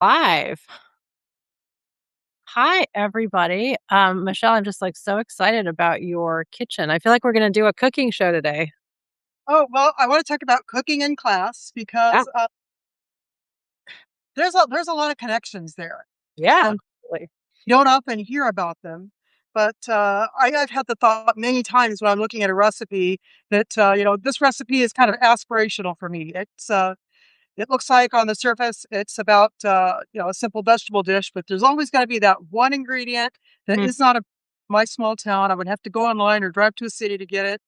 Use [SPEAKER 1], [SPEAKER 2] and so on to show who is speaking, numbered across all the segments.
[SPEAKER 1] Live. Hi, everybody. Michelle, I'm just like so excited about your kitchen. I feel like we're going to do a cooking show today.
[SPEAKER 2] Oh, well, I want to talk about cooking in class
[SPEAKER 1] Yeah.
[SPEAKER 2] because there's a lot of connections there,
[SPEAKER 1] Yeah.
[SPEAKER 2] and
[SPEAKER 1] Really.
[SPEAKER 2] you don't often hear about them. But I've had the thought many times when I'm looking at a recipe that this recipe is kind of aspirational for me. It looks like on the surface it's about a simple vegetable dish, but there's always got to be that one ingredient that
[SPEAKER 1] Mm,
[SPEAKER 2] is not a my small town. I would have to go online or drive to a city to get it.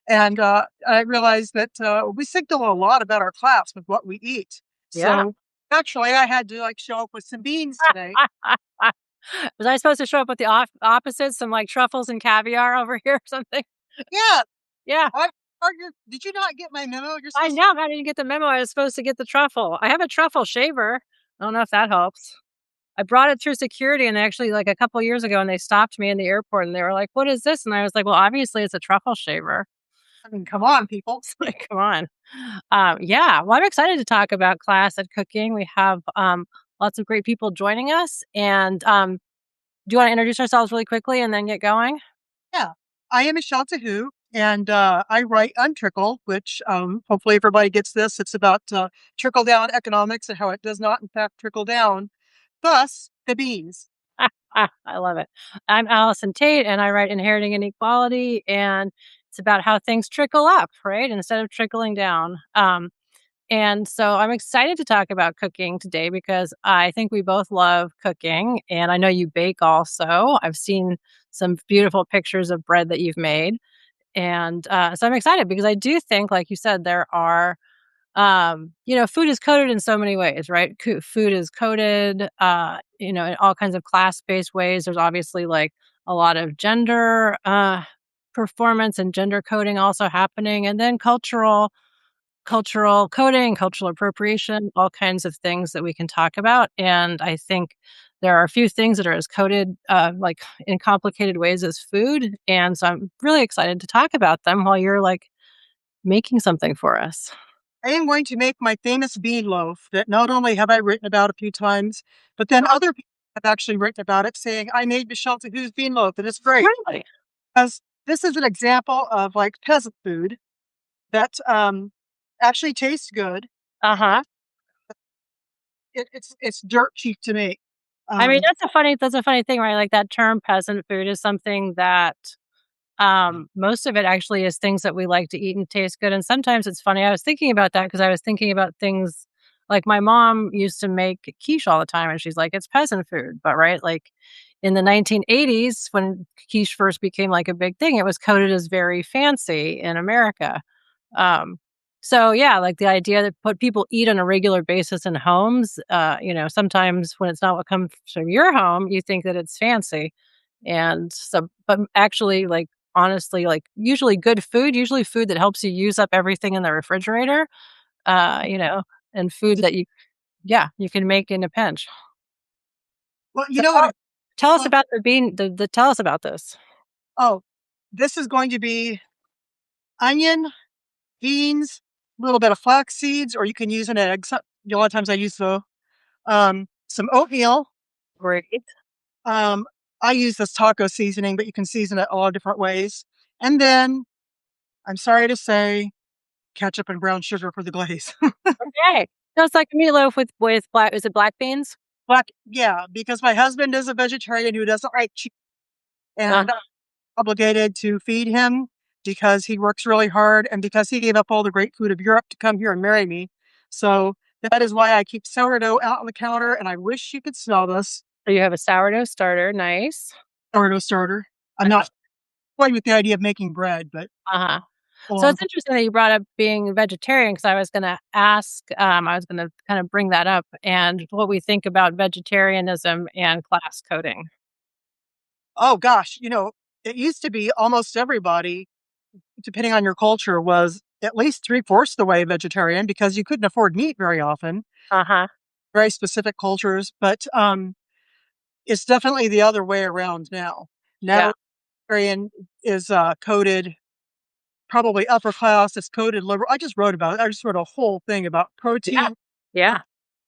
[SPEAKER 2] And I realized that we signal a lot about our class with what we eat.
[SPEAKER 1] yeah.
[SPEAKER 2] So actually, I had to like show up with some beans today.
[SPEAKER 1] Was I supposed to show up with the opposite, some like truffles and caviar over here or something?
[SPEAKER 2] Yeah,
[SPEAKER 1] Yeah.
[SPEAKER 2] did you not get my memo? You're
[SPEAKER 1] I
[SPEAKER 2] supposed to.
[SPEAKER 1] know. I didn't get the memo. I was supposed to get the truffle. I have a truffle shaver. I don't know if that helps. I brought it through security and actually like a couple years ago and they stopped me in the airport and they were like, "What is this?" And I was like, "Well, obviously it's a truffle shaver."
[SPEAKER 2] I mean, come on, people.
[SPEAKER 1] It's like, come on. Yeah, well, I'm excited to talk about class and cooking. We have lots of great people joining us. And do you want to introduce ourselves really quickly and then get going?
[SPEAKER 2] Yeah, I am Michelle Teheux, and I write Untrickled, which hopefully everybody gets this. It's about trickle down economics and how it does not, in fact, trickle down. Thus, the beans.
[SPEAKER 1] I love it. I'm Allison Tate and I write Inheriting Inequality. And it's about how things trickle up, right? Instead of trickling down. And so I'm excited to talk about cooking today because I think we both love cooking. And I know you bake also. I've seen some beautiful pictures of bread that you've made. And so I'm excited because I do think, like you said, there are, food is coded in so many ways, right? Food is coded, in all kinds of class based ways. There's obviously like a lot of gender performance and gender coding also happening. And then cultural coding, cultural appropriation, all kinds of things that we can talk about. And I think there are a few things that are as coded, like in complicated ways as food. And so I'm really excited to talk about them while you're like making something for us.
[SPEAKER 2] I am going to make my famous bean loaf that not only have I written about a few times, but then other people have actually written about it saying, I made Michelle Teheux's bean loaf, and it's great.
[SPEAKER 1] Really?
[SPEAKER 2] Because this is an example of like peasant food that actually tastes good.
[SPEAKER 1] Uh huh.
[SPEAKER 2] It's dirt cheap to make.
[SPEAKER 1] I mean,
[SPEAKER 2] Um,
[SPEAKER 1] that's a funny thing, right? Like that term peasant food is something that most of it actually is things that we like to eat and taste good, and sometimes it's funny, I was thinking about that because I was thinking about things like my mom used to make quiche all the time, and she's like, "It's peasant food," but right, like, in the 1980s, when quiche first became, like, a big thing, it was coded as very fancy in America. Um, so, yeah, like, the idea that what people eat on a regular basis in homes, sometimes when it's not what comes from your home, you think that it's fancy, and so but actually, like, honestly, like, usually food that helps you use up everything in the refrigerator, uh, you know, and food that you can make in a pinch.
[SPEAKER 2] well, you
[SPEAKER 1] So
[SPEAKER 2] know what?
[SPEAKER 1] tell us
[SPEAKER 2] Well,
[SPEAKER 1] about the bean the tell us about this.
[SPEAKER 2] oh, this is going to be onion, beans, a little bit of flax seeds, or you can use an egg. A lot of times I use some oatmeal.
[SPEAKER 1] Great.
[SPEAKER 2] Um, I use this taco seasoning, but you can season it a lot of different ways. And then, I'm sorry to say, ketchup and brown sugar for the glaze.
[SPEAKER 1] Okay. So it's like a meatloaf with black is it black beans?
[SPEAKER 2] Yeah, because my husband is a vegetarian who doesn't like cheese,
[SPEAKER 1] Uh,
[SPEAKER 2] and I'm obligated to feed him because he works really hard and because he gave up all the great food of Europe to come here and marry me. So that is why I keep sourdough out on the counter, and I wish you could smell this
[SPEAKER 1] so you have a sourdough starter, nice.
[SPEAKER 2] sourdough starter. I'm not quite with the idea of making bread, but
[SPEAKER 1] Uh-huh. So
[SPEAKER 2] along.
[SPEAKER 1] it's interesting that you brought up being vegetarian because I was gonna ask, I was gonna kind of bring that up and what we think about vegetarianism and class coding.
[SPEAKER 2] Oh gosh, it used to be almost everybody, depending on your culture, was at least three-fourths the way vegetarian because you couldn't afford meat very often,
[SPEAKER 1] Uh-huh.
[SPEAKER 2] very specific cultures. But it's definitely the other way around now.
[SPEAKER 1] Yeah.
[SPEAKER 2] Now, vegetarian is coded probably upper class, it's coded liberal. I just wrote about it. I just wrote a whole thing about
[SPEAKER 1] Yeah.
[SPEAKER 2] protein
[SPEAKER 1] Yeah.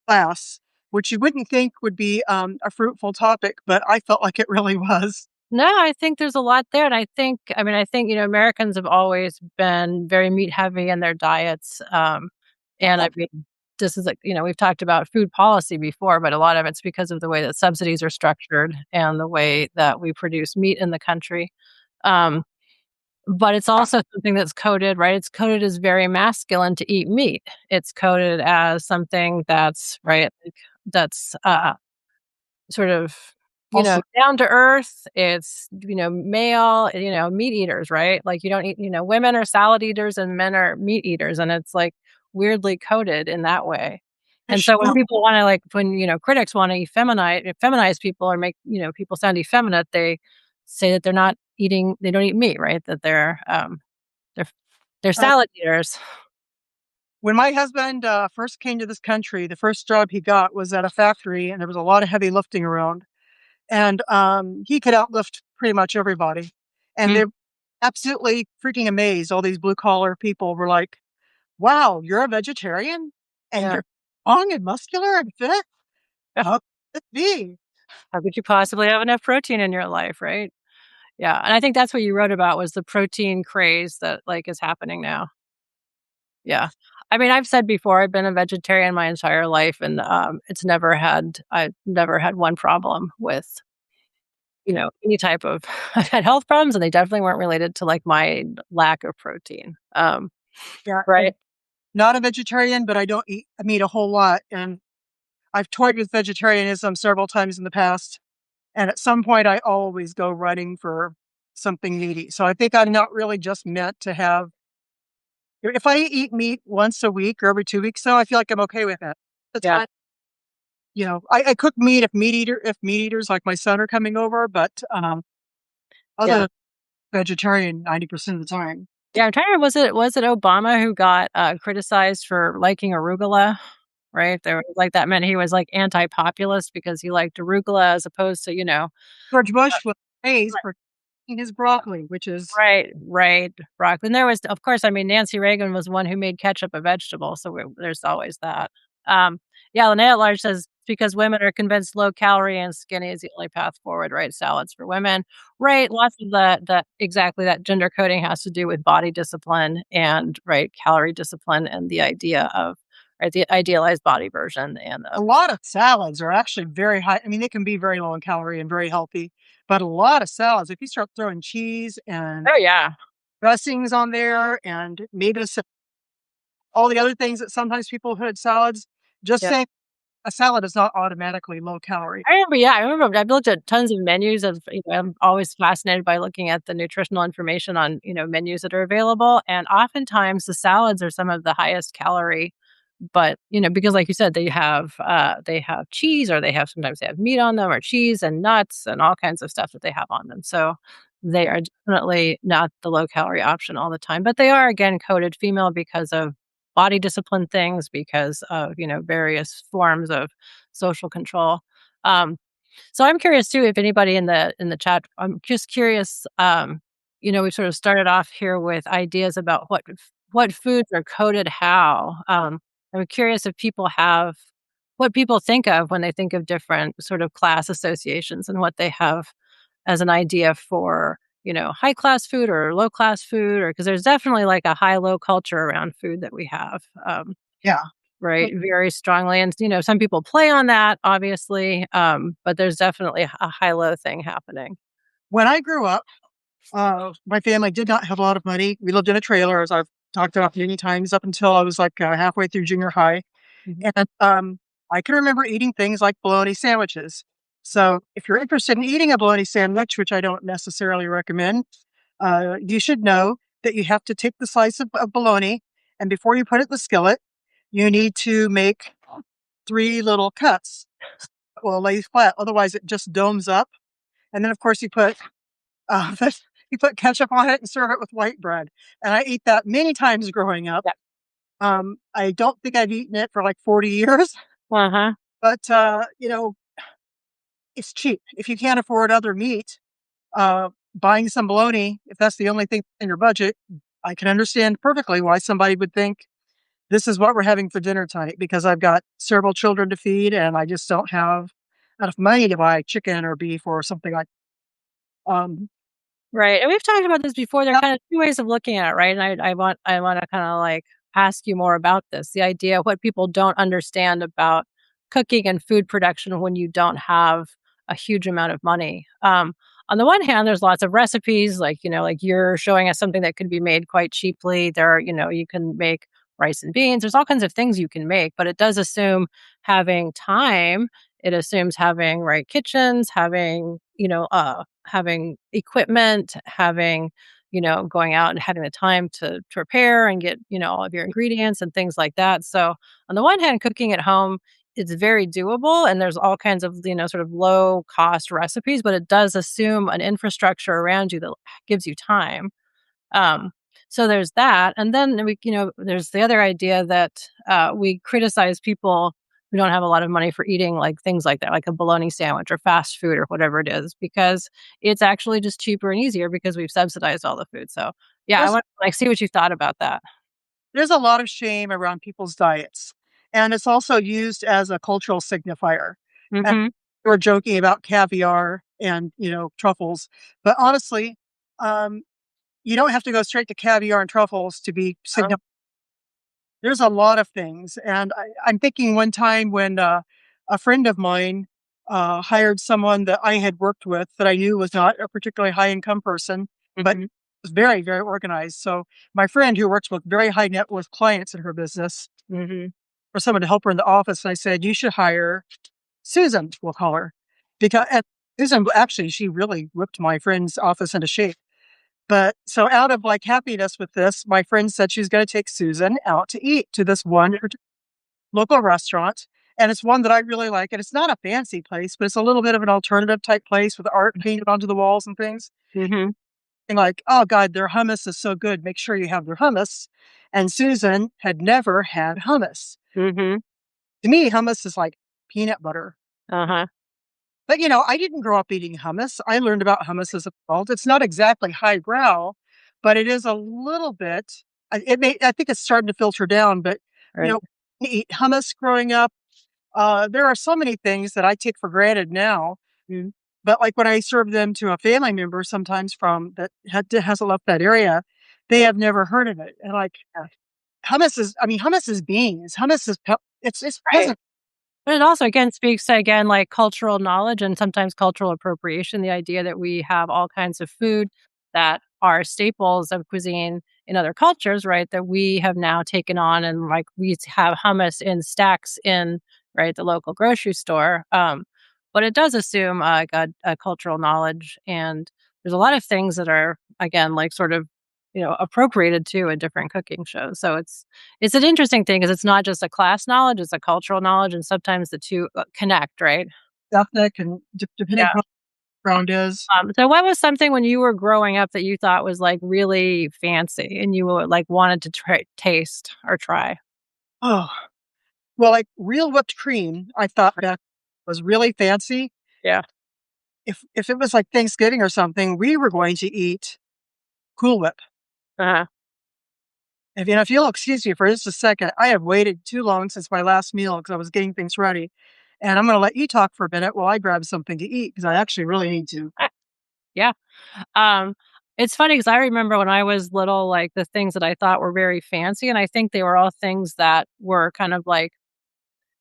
[SPEAKER 2] class. which you wouldn't think would be a fruitful topic, but I felt like it really was.
[SPEAKER 1] No, I think there's a lot there, and I think, Americans have always been very meat heavy in their diets, and I mean, this is like we've talked about food policy before, but a lot of it's because of the way that subsidies are structured and the way that we produce meat in the country, um, but it's also something that's coded, right? It's coded as very masculine to eat meat. It's coded as something that's right, like, that's, sort of,
[SPEAKER 2] Also,
[SPEAKER 1] down to earth. It's, male, meat eaters, right? Like you don't eat, women are salad eaters and men are meat eaters. And it's like weirdly coded in that way. And so when
[SPEAKER 2] Michelle,
[SPEAKER 1] people want to when, critics want to feminize people or make, people sound effeminate, they say that they don't eat meat, right? That they're, they're
[SPEAKER 2] uh,
[SPEAKER 1] salad eaters.
[SPEAKER 2] when my husband first came to this country, the first job he got was at a factory, and there was a lot of heavy lifting around. And he could outlift pretty much everybody. And
[SPEAKER 1] Mm,
[SPEAKER 2] they're absolutely freaking amazed. All these blue collar people were like, "Wow, you're a vegetarian, and
[SPEAKER 1] yeah.
[SPEAKER 2] you're strong and muscular and fit. How could this be?"
[SPEAKER 1] How could you possibly have enough protein in your life, right? Yeah, and I think that's what you wrote about was the protein craze that, is happening now. Yeah. I mean, I've said before, I've been a vegetarian my entire life, and, I've never had one problem with, any type of I've had health problems, and they definitely weren't related to, my lack of protein.
[SPEAKER 2] Yeah,
[SPEAKER 1] Right?
[SPEAKER 2] I'm not a vegetarian, but I don't eat meat a whole lot. And I've toyed with vegetarianism several times in the past. And at some point, I always go running for something meaty. So I think I'm not really just meant to have. If I eat meat once a week or every 2 weeks, so I feel like I'm okay with it. That's
[SPEAKER 1] Yeah,
[SPEAKER 2] fine. I cook meat if meat eaters like my son are coming over, but other
[SPEAKER 1] yeah.
[SPEAKER 2] than vegetarian 90% of the time.
[SPEAKER 1] Yeah, I'm trying to remember, was it Obama who got, criticized for liking arugula? Right? There was that meant he was, anti-populist because he liked arugula as opposed to,
[SPEAKER 2] George Bush was praised for eating his broccoli, which is
[SPEAKER 1] right, right, broccoli, and there was of course, I mean, Nancy Reagan was one who made ketchup a vegetable, so there's always that. Um, yeah, Linnea at Large says, "Because women are convinced low calorie and skinny is the only path forward, right? Salads for women." Right, lots of that exactly, that gender coding has to do with body discipline and, right, calorie discipline and the idea of right, the idealized body version and
[SPEAKER 2] a
[SPEAKER 1] of
[SPEAKER 2] lot of salads are actually very high. I mean, they can be very low in calorie and very healthy, but a lot of salads, if you start throwing cheese and
[SPEAKER 1] oh, yeah,
[SPEAKER 2] dressings on there and maybe all the other things that sometimes people put in salads, just
[SPEAKER 1] yeah.
[SPEAKER 2] saying a salad is not automatically low calorie.
[SPEAKER 1] I remember I've looked at tons of menus of I'm always fascinated by looking at the nutritional information on, menus that are available, and oftentimes the salads are some of the highest calorie, but, because like you said, they have cheese or sometimes they have meat on them or cheese and nuts and all kinds of stuff that they have on them, so they are definitely not the low calorie option all the time, but they are again coded female because of body discipline things, because of, various forms of social control. Um, so I'm curious too if anybody in the chat. I'm just curious. We sort of started off here with ideas about what foods are coded how. I'm curious if people have what people think of when they think of different sort of class associations and what they have as an idea for high class food or low class food, or because there's definitely a high low culture around food that we have.
[SPEAKER 2] Yeah.
[SPEAKER 1] Right, very strongly, and, some people play on that, obviously, but there's definitely a high-low thing happening.
[SPEAKER 2] When I grew up, my family did not have a lot of money. We lived in a trailer, as I've talked about many times, up until I was like halfway through junior high.
[SPEAKER 1] Mhm.
[SPEAKER 2] And I can remember eating things like bologna sandwiches. So if you're interested in eating a bologna sandwich, which I don't necessarily recommend, you should know that you have to take the slice of bologna, and before you put it in the skillet, you need to make three little cuts. Well, lay flat, otherwise it just domes up. And then, of course, you put you put ketchup on it and serve it with white bread. And I ate that many times growing up.
[SPEAKER 1] Yep.
[SPEAKER 2] I don't think I've eaten it for like 40 years,
[SPEAKER 1] Uh-huh.
[SPEAKER 2] but it's cheap. If you can't afford other meat, buying some bologna, if that's the only thing in your budget, I can understand perfectly why somebody would think this is what we're having for dinner tonight because I've got several children to feed and I just don't have enough money to buy chicken or beef or something like um
[SPEAKER 1] Right, and we've talked about this before, there are
[SPEAKER 2] yep,
[SPEAKER 1] kind of 2 ways of looking at it, right? And I wanna kinda, like, ask you more about this, the idea of what people don't understand about cooking and food production when you don't have a huge amount of money. On the one hand, there's lots of recipes, like, like you're showing us something that could be made quite cheaply. There are you can make rice and beans, there's all kinds of things you can make, but it does assume having time, it assumes having, right, kitchens, having equipment, having, going out and having the time to prepare and get, all of your ingredients and things like that. So, on the one hand, cooking at home is very doable and there's all kinds of, sort of low cost recipes, but it does assume an infrastructure around you that gives you time. Um, so there's that, and then there's the other idea that we criticize people who don't have a lot of money for eating like things like that, like a bologna sandwich or fast food or whatever it is, because it's actually just cheaper and easier because we've subsidized all the food. So yeah, I
[SPEAKER 2] there's
[SPEAKER 1] want to like see what you thought about that.
[SPEAKER 2] there's a lot of shame around people's diets. And it's also used as a cultural signifier. And
[SPEAKER 1] Hmm.
[SPEAKER 2] we're joking about caviar and, truffles, but honestly, um, you don't have to go straight to caviar and truffles to be
[SPEAKER 1] Oh.
[SPEAKER 2] there's a lot of things, and I'm thinking one time when, a friend of mine, hired someone that I had worked with that I knew was not a particularly high income person, but
[SPEAKER 1] Hmm.
[SPEAKER 2] was very, very organized. So my friend who works with very high net worth clients in her business
[SPEAKER 1] Hmm.
[SPEAKER 2] for someone to help her in the office, and I said, "You should hire Susan," we'll call her, because and Susan actually, she really whipped my friend's office into shape. But so out of, like, happiness with this, my friend said she's gonna take Susan out to eat to this one local restaurant, and it's one that I really like, and it's not a fancy place, but it's a little bit of an alternative type place with art painted onto the walls and things,
[SPEAKER 1] Hmm.
[SPEAKER 2] and like, "Oh god, their hummus is so good, make sure you have their hummus," and Susan had never had hummus.
[SPEAKER 1] Hmm.
[SPEAKER 2] To me, hummus is like peanut butter,
[SPEAKER 1] Uh-huh.
[SPEAKER 2] but, I didn't grow up eating hummus. I learned about hummus as a adult. It's not exactly highbrow, but it is a little bit I think it's starting to filter down, but, you
[SPEAKER 1] Right.
[SPEAKER 2] know, eat hummus growing up. There are so many things that I take for granted now,
[SPEAKER 1] Mm.
[SPEAKER 2] but, like, when I serve them to a family member sometimes from that hasn't left that area, they have never heard of it, and, like,
[SPEAKER 1] Yeah.
[SPEAKER 2] hummus is beans, hummus is it's
[SPEAKER 1] Right.
[SPEAKER 2] peasant.
[SPEAKER 1] But it also again speaks to again like cultural knowledge and sometimes cultural appropriation, the idea that we have all kinds of food that are staples of cuisine in other cultures, right? That we have now taken on and like we have hummus in stacks in right the local grocery store. But it does assume a cultural knowledge, and there's a lot of things that are again like sort of appropriated to in different cooking shows. So it's an interesting thing because it's not just a class knowledge, it's a cultural knowledge, and sometimes the 2, connect, right?
[SPEAKER 2] Ethnic and depending
[SPEAKER 1] Yeah.
[SPEAKER 2] on what the background is.
[SPEAKER 1] So what was something when you were growing up that you thought was, like, really fancy and you, like, wanted to taste or try?
[SPEAKER 2] Oh, well, like, real whipped cream, I thought back was really fancy.
[SPEAKER 1] Yeah.
[SPEAKER 2] If it was, like, Thanksgiving or something, we were going to eat Cool Whip.
[SPEAKER 1] Uh-huh.
[SPEAKER 2] If you'll excuse me for just a second, I have waited too long since my last meal because I was getting things ready, and I'm gonna let you talk for a minute while I grab something to eat because I actually really need to.
[SPEAKER 1] Yeah. Um, it's funny because I remember when I was little, like, the things that I thought were very fancy, and I think they were all things that were kind of, like,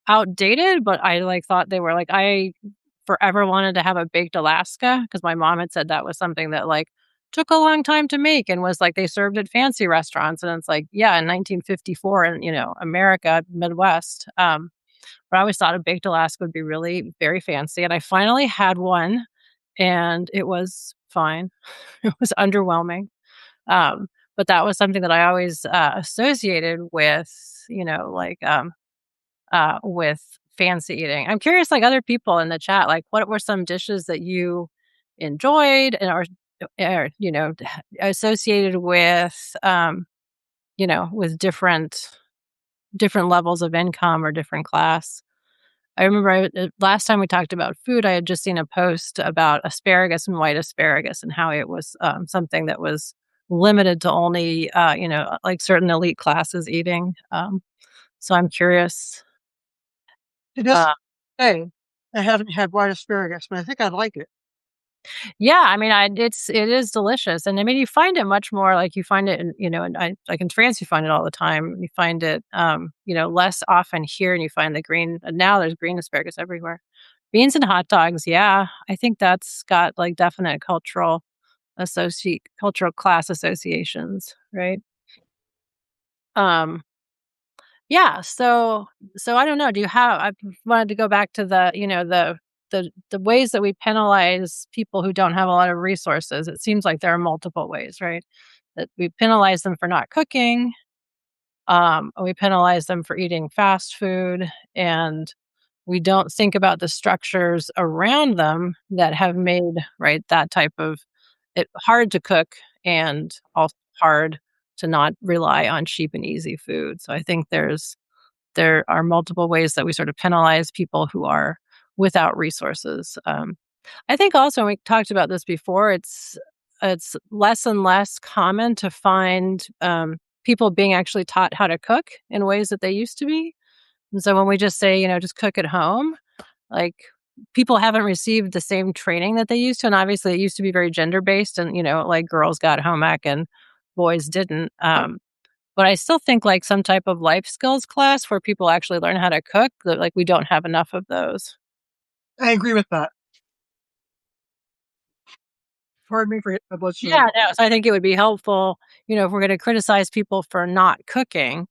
[SPEAKER 1] outdated, but I, like, thought they were like I forever wanted to have a baked Alaska because my mom had said that was something that, like, took a long time to make and was, like, they served at fancy restaurants, and it's like, yeah, in 1954 in, America, Midwest, but I always thought a baked Alaska would be really very fancy, and I finally had one, and it was fine. It was underwhelming, um, but that was something that I always, associated with, with fancy eating. I'm curious, like other people in the chat, like what were some dishes that you enjoyed and or associated with different levels of income or different class. I remember last time we talked about food, I had just seen a post about asparagus and white asparagus and how it was something that was limited to only, like certain elite classes eating. So I'm curious.
[SPEAKER 2] To this
[SPEAKER 1] Uh,
[SPEAKER 2] day, I haven't had white asparagus, but I think I'd like it.
[SPEAKER 1] yeah, I mean, it is delicious, and I mean, you find it much more like you find it in, and like in France, you find it all the time. You find it, less often here, and you find the green. And now there's green asparagus everywhere. Beans and hot dogs, yeah, I think that's got like definite cultural class associations, right? Um, Yeah, so I don't know, do you have I wanted to go back to the ways that we penalize people who don't have a lot of resources. It seems like there are multiple ways, right? That we penalize them for not cooking, we penalize them for eating fast food, and we don't think about the structures around them that have made, right, that type of it hard to cook and also hard to not rely on cheap and easy food. So I think there are multiple ways that we sort of penalize people who are without resources. I think also, and we talked about this before, it's less and less common to find people being actually taught how to cook in ways that they used to be. And so when we just say, just cook at home, like people haven't received the same training that they used to. And obviously, it used to be very gender based, and like girls got home ec and boys didn't. But I still think, like, some type of life skills class where people actually learn how to cook, that, like, we don't have enough of those.
[SPEAKER 2] I agree with that. Pardon me for hitting my blood
[SPEAKER 1] Yeah,
[SPEAKER 2] sugar.
[SPEAKER 1] no, so I think it would be helpful, if we're gonna criticize people for not cooking,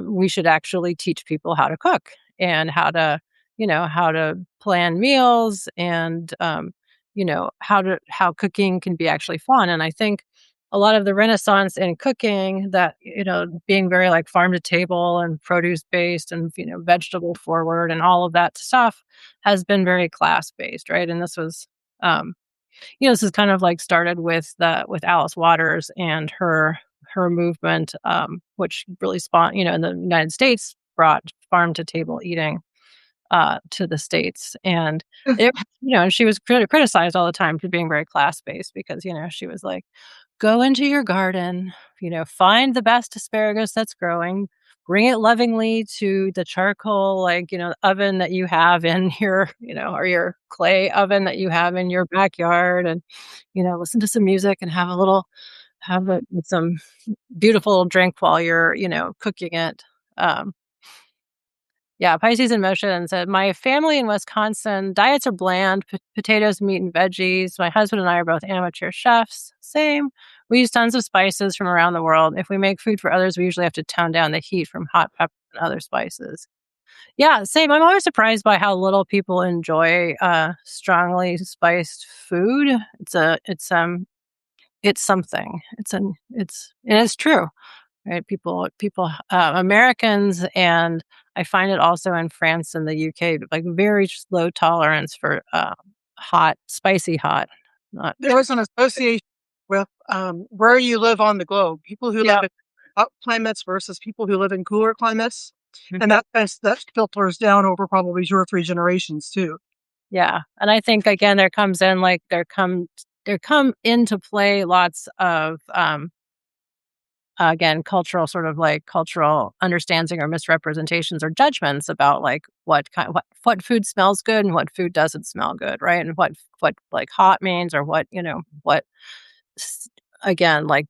[SPEAKER 1] we should actually teach people how to cook and how to plan meals and, how cooking can be actually fun, and I think a lot of the renaissance in cooking that, being very, like, farm to table and produce based and, vegetable forward and all of that stuff has been very class based, right? And um this is kind of like started with Alice Waters and her movement, which really spawned, in the United States, brought farm to table eating to the states, and it, and she was criticized all the time for being very class based because she was like, go into your garden, find the best asparagus that's growing, bring it lovingly to the charcoal, like, oven that you have in your, or your clay oven that you have in your backyard, and, listen to some music and have it with some beautiful little drink while you're, cooking it. Um, yeah, Pisces in Motion said, "My family in Wisconsin, diets are bland, potatoes, meat, and veggies. My husband and I are both amateur chefs. Same. We use tons of spices from around the world. If we make food for others, we usually have to tone down the heat from hot pepper and other spices." Yeah, same. I'm always surprised by how little people enjoy strongly spiced food. It's something. It's true. Right, Americans, and I find it also in France and the UK, like, very low tolerance for, spicy hot, not
[SPEAKER 2] There was an association with, where you live on the globe, people who live
[SPEAKER 1] yeah,
[SPEAKER 2] in hot climates versus people who live in cooler climates,
[SPEAKER 1] mhm,
[SPEAKER 2] and that filters down over probably 2 or 3 generations too.
[SPEAKER 1] yeah, and I think, again, there come into play lots of, again, cultural understanding or misrepresentations or judgments about, like, what food smells good and what food doesn't smell good, right? And what, like, hot means, or what s again, like,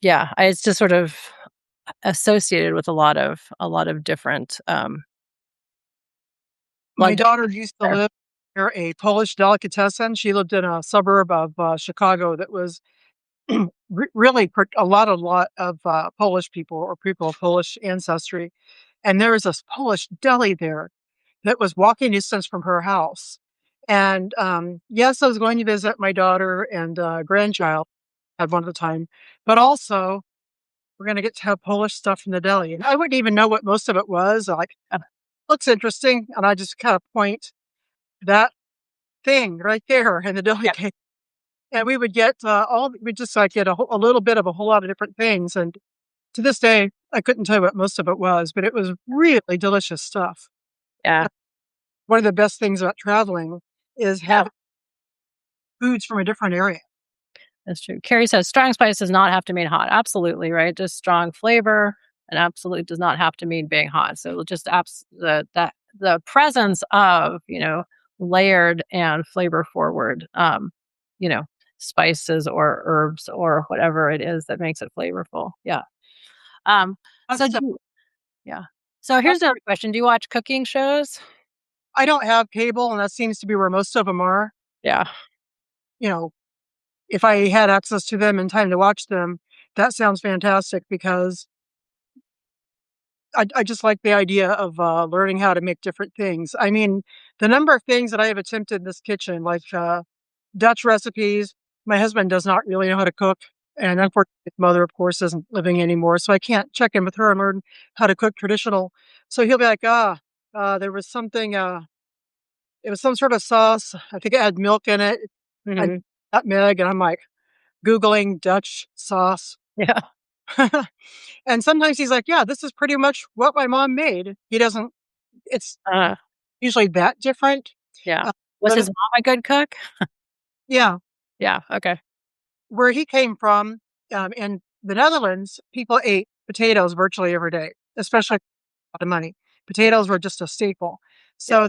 [SPEAKER 1] yeah, it's just sort of associated with a lot of different,
[SPEAKER 2] My
[SPEAKER 1] like
[SPEAKER 2] daughter used to live near a Polish delicatessen. She lived in a suburb of, Chicago that was really a lot of, Polish people or people of Polish ancestry, and there was this Polish deli there that was walking distance from her house. And, yes, I was going to visit my daughter and, grandchild at one of the time, but also we're gonna get to have Polish stuff from the deli, and I wouldn't even know what most of it was, like, "Looks interesting," and I just kinda point that thing right there in the deli
[SPEAKER 1] yeah,
[SPEAKER 2] case, and we would get, we just, like, get a little bit of a whole lot of different things, and to this day, I couldn't tell you what most of it was, but it was really delicious stuff.
[SPEAKER 1] yeah,
[SPEAKER 2] One of the best things about traveling is
[SPEAKER 1] yeah.
[SPEAKER 2] having foods from a different area.
[SPEAKER 1] That's true. Carrie says strong spice does not have to mean hot. Absolutely, right? Just strong flavor and absolutely does not have to mean being hot. So it'll just the presence of, layered and flavor forward you know, spices or herbs or whatever it is that makes it flavorful. Yeah. So
[SPEAKER 2] That's,
[SPEAKER 1] yeah. So
[SPEAKER 2] uh,
[SPEAKER 1] here's another question. Do you watch cooking shows?
[SPEAKER 2] I don't have cable, and that seems to be where most of them are.
[SPEAKER 1] Yeah.
[SPEAKER 2] You know, if I had access to them and time to watch them, that sounds fantastic because I just like the idea of, learning how to make different things. I mean, the number of things that I have attempted in this kitchen, like, Dutch recipes. My husband does not really know how to cook, and unfortunately, his mother, of course, isn't living anymore, so I can't check in with her and learn how to cook traditional. So he'll be like, there was something, it was some sort of sauce. I think it had milk in it and
[SPEAKER 1] Mhm.
[SPEAKER 2] nutmeg, and I'm like Googling Dutch sauce.
[SPEAKER 1] Yeah.
[SPEAKER 2] And sometimes he's like, "Yeah, this is pretty much what my mom made." He doesn't it's
[SPEAKER 1] Uh,
[SPEAKER 2] usually that different.
[SPEAKER 1] yeah.
[SPEAKER 2] Uh,
[SPEAKER 1] Was
[SPEAKER 2] but
[SPEAKER 1] his
[SPEAKER 2] it's
[SPEAKER 1] mom a good cook?
[SPEAKER 2] yeah,
[SPEAKER 1] Yeah. Okay.
[SPEAKER 2] where he came from, in the Netherlands, people ate potatoes virtually every day, especially a lot of money. Potatoes were just a staple.
[SPEAKER 1] Yeah.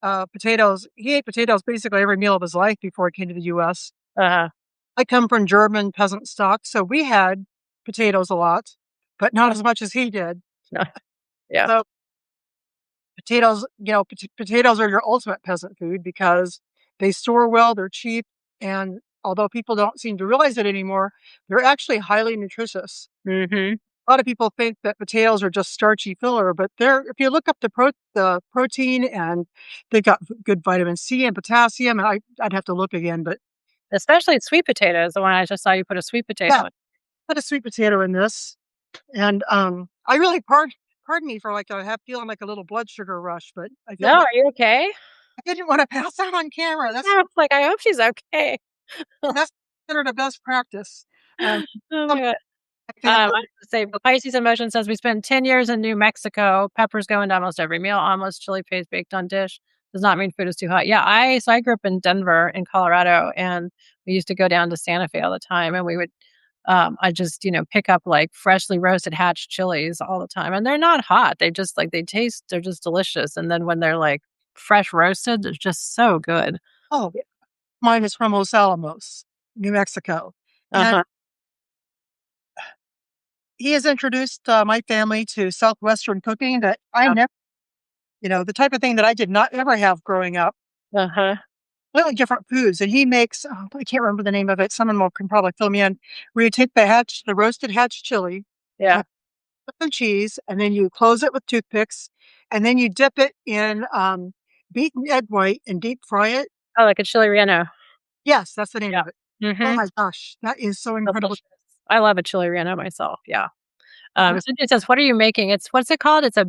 [SPEAKER 2] So, potatoes he ate potatoes basically every meal of his life before he came to the US.
[SPEAKER 1] Uh-huh.
[SPEAKER 2] I come from German peasant stock, so we had potatoes a lot, but not as much as he did.
[SPEAKER 1] No. Yeah.
[SPEAKER 2] So potatoes, potatoes are your ultimate peasant food because they store well, they're cheap, and although people don't seem to realize it anymore, they're actually highly nutritious.
[SPEAKER 1] Mhm.
[SPEAKER 2] A lot of people think that potatoes are just starchy filler, but they're if you look up the protein and they've got good vitamin C and potassium, and I'd have to look again, but
[SPEAKER 1] Especially sweet potatoes, the one I just saw you put a sweet
[SPEAKER 2] yeah,
[SPEAKER 1] potato in.
[SPEAKER 2] put a sweet potato in this, and I really pardon me for like I have feeling like a little blood sugar rush, but I
[SPEAKER 1] No,
[SPEAKER 2] felt like
[SPEAKER 1] are you okay?
[SPEAKER 2] I didn't want to pass out on camera.
[SPEAKER 1] Yeah, I was like, I hope she's okay.
[SPEAKER 2] That's considered a best practice.
[SPEAKER 1] Oh my
[SPEAKER 2] Some
[SPEAKER 1] god.
[SPEAKER 2] family
[SPEAKER 1] I say Pisces Emotion says we spent 10 years in New Mexico. Peppers go into almost every meal. Almost chili paste baked on dish. Does not mean food is too hot. Yeah, I grew up in Denver in Colorado and we used to go down to Santa Fe all the time and we would I just, pick up like freshly roasted hatch chilies all the time. And th're not hot. They just like they taste they're just delicious. And then when they're like fresh roasted, they're just so good.
[SPEAKER 2] oh, mine is from Los Alamos, New Mexico, and
[SPEAKER 1] Uh-huh.
[SPEAKER 2] he has introduced, my family to Southwestern cooking that I
[SPEAKER 1] Yeah.
[SPEAKER 2] never the type of thing that I did not ever have growing up,
[SPEAKER 1] Uh-huh.
[SPEAKER 2] completely different foods, and he makes I can't remember the name of it, someone will can probably fill me in, where you take the roasted hatch chili,
[SPEAKER 1] Yeah.
[SPEAKER 2] put some cheese, and then you close it with toothpicks, and then you dip it in, beaten egg white and deep fry it.
[SPEAKER 1] Oh, like a chili relleno.
[SPEAKER 2] Yes, that's the name
[SPEAKER 1] Yeah.
[SPEAKER 2] of it. Oh
[SPEAKER 1] Mhm.
[SPEAKER 2] my gosh, that is so incredible.
[SPEAKER 1] Delicious. I love a chili relleno myself, yeah.
[SPEAKER 2] Uh,
[SPEAKER 1] So it says, "What are you making?" What's it called? It's a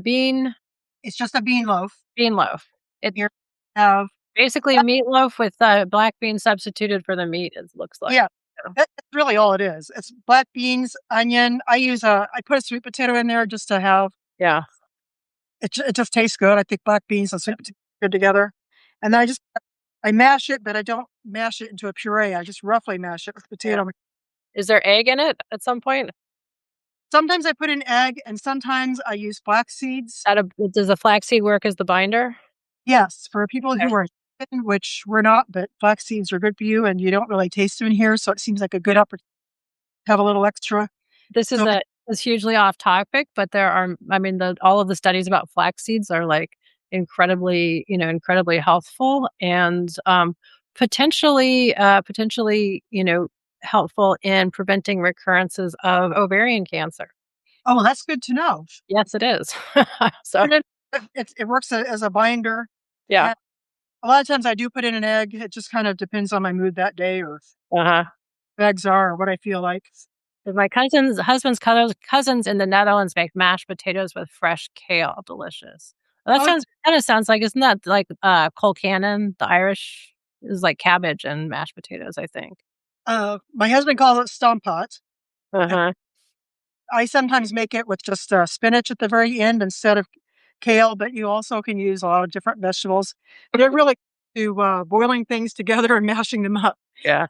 [SPEAKER 2] it's just a bean loaf.
[SPEAKER 1] bean loaf. It's
[SPEAKER 2] Here have
[SPEAKER 1] basically meatloaf with, black beans substituted for the meat, it looks like.
[SPEAKER 2] yeah,
[SPEAKER 1] So,
[SPEAKER 2] that's really all it is. It's black beans, onion. I put a sweet potato in there just to have
[SPEAKER 1] yeah.
[SPEAKER 2] it just tastes good. I think black beans and sweet potato good together. And then I mash it, but I don't mash it into a puree. I just roughly mash it with
[SPEAKER 1] Yeah.
[SPEAKER 2] potato.
[SPEAKER 1] Is there egg in it at some point?
[SPEAKER 2] Sometimes I put in egg and sometimes I use flax seeds.
[SPEAKER 1] Out of Does the flaxseed work as the binder?
[SPEAKER 2] Yes, for people
[SPEAKER 1] Okay.
[SPEAKER 2] who are vegan, which we're not, but flax seeds are good for you and you don't really taste them in here, so it seems like a good opportunity to have a little extra.
[SPEAKER 1] This
[SPEAKER 2] So
[SPEAKER 1] is hugely off topic, but there are I mean, all of the studies about flax seeds are, like, incredibly healthful and, potentially, helpful in preventing recurrences of ovarian cancer.
[SPEAKER 2] oh, well, that's good to know.
[SPEAKER 1] Yes, it is. So,
[SPEAKER 2] Put it it works as a binder,
[SPEAKER 1] yeah.
[SPEAKER 2] and a lot of times I do put in an egg, it just kind of depends on my mood that day or
[SPEAKER 1] Uh-huh.
[SPEAKER 2] if eggs are or what I feel like.
[SPEAKER 1] 'Cause my husband's cousins in the Netherlands make mashed potatoes with fresh kale, delicious. Well, that
[SPEAKER 2] Oh,
[SPEAKER 1] sounds like isn't that like, Colcannon, the Irish is like cabbage and mashed potatoes, I think.
[SPEAKER 2] my husband calls it stompat.
[SPEAKER 1] Uh-huh.
[SPEAKER 2] I sometimes make it with just, spinach at the very end instead of kale, but you also can use a lot of different vegetables. But it really to, boiling things together and mashing them up.
[SPEAKER 1] Yeah.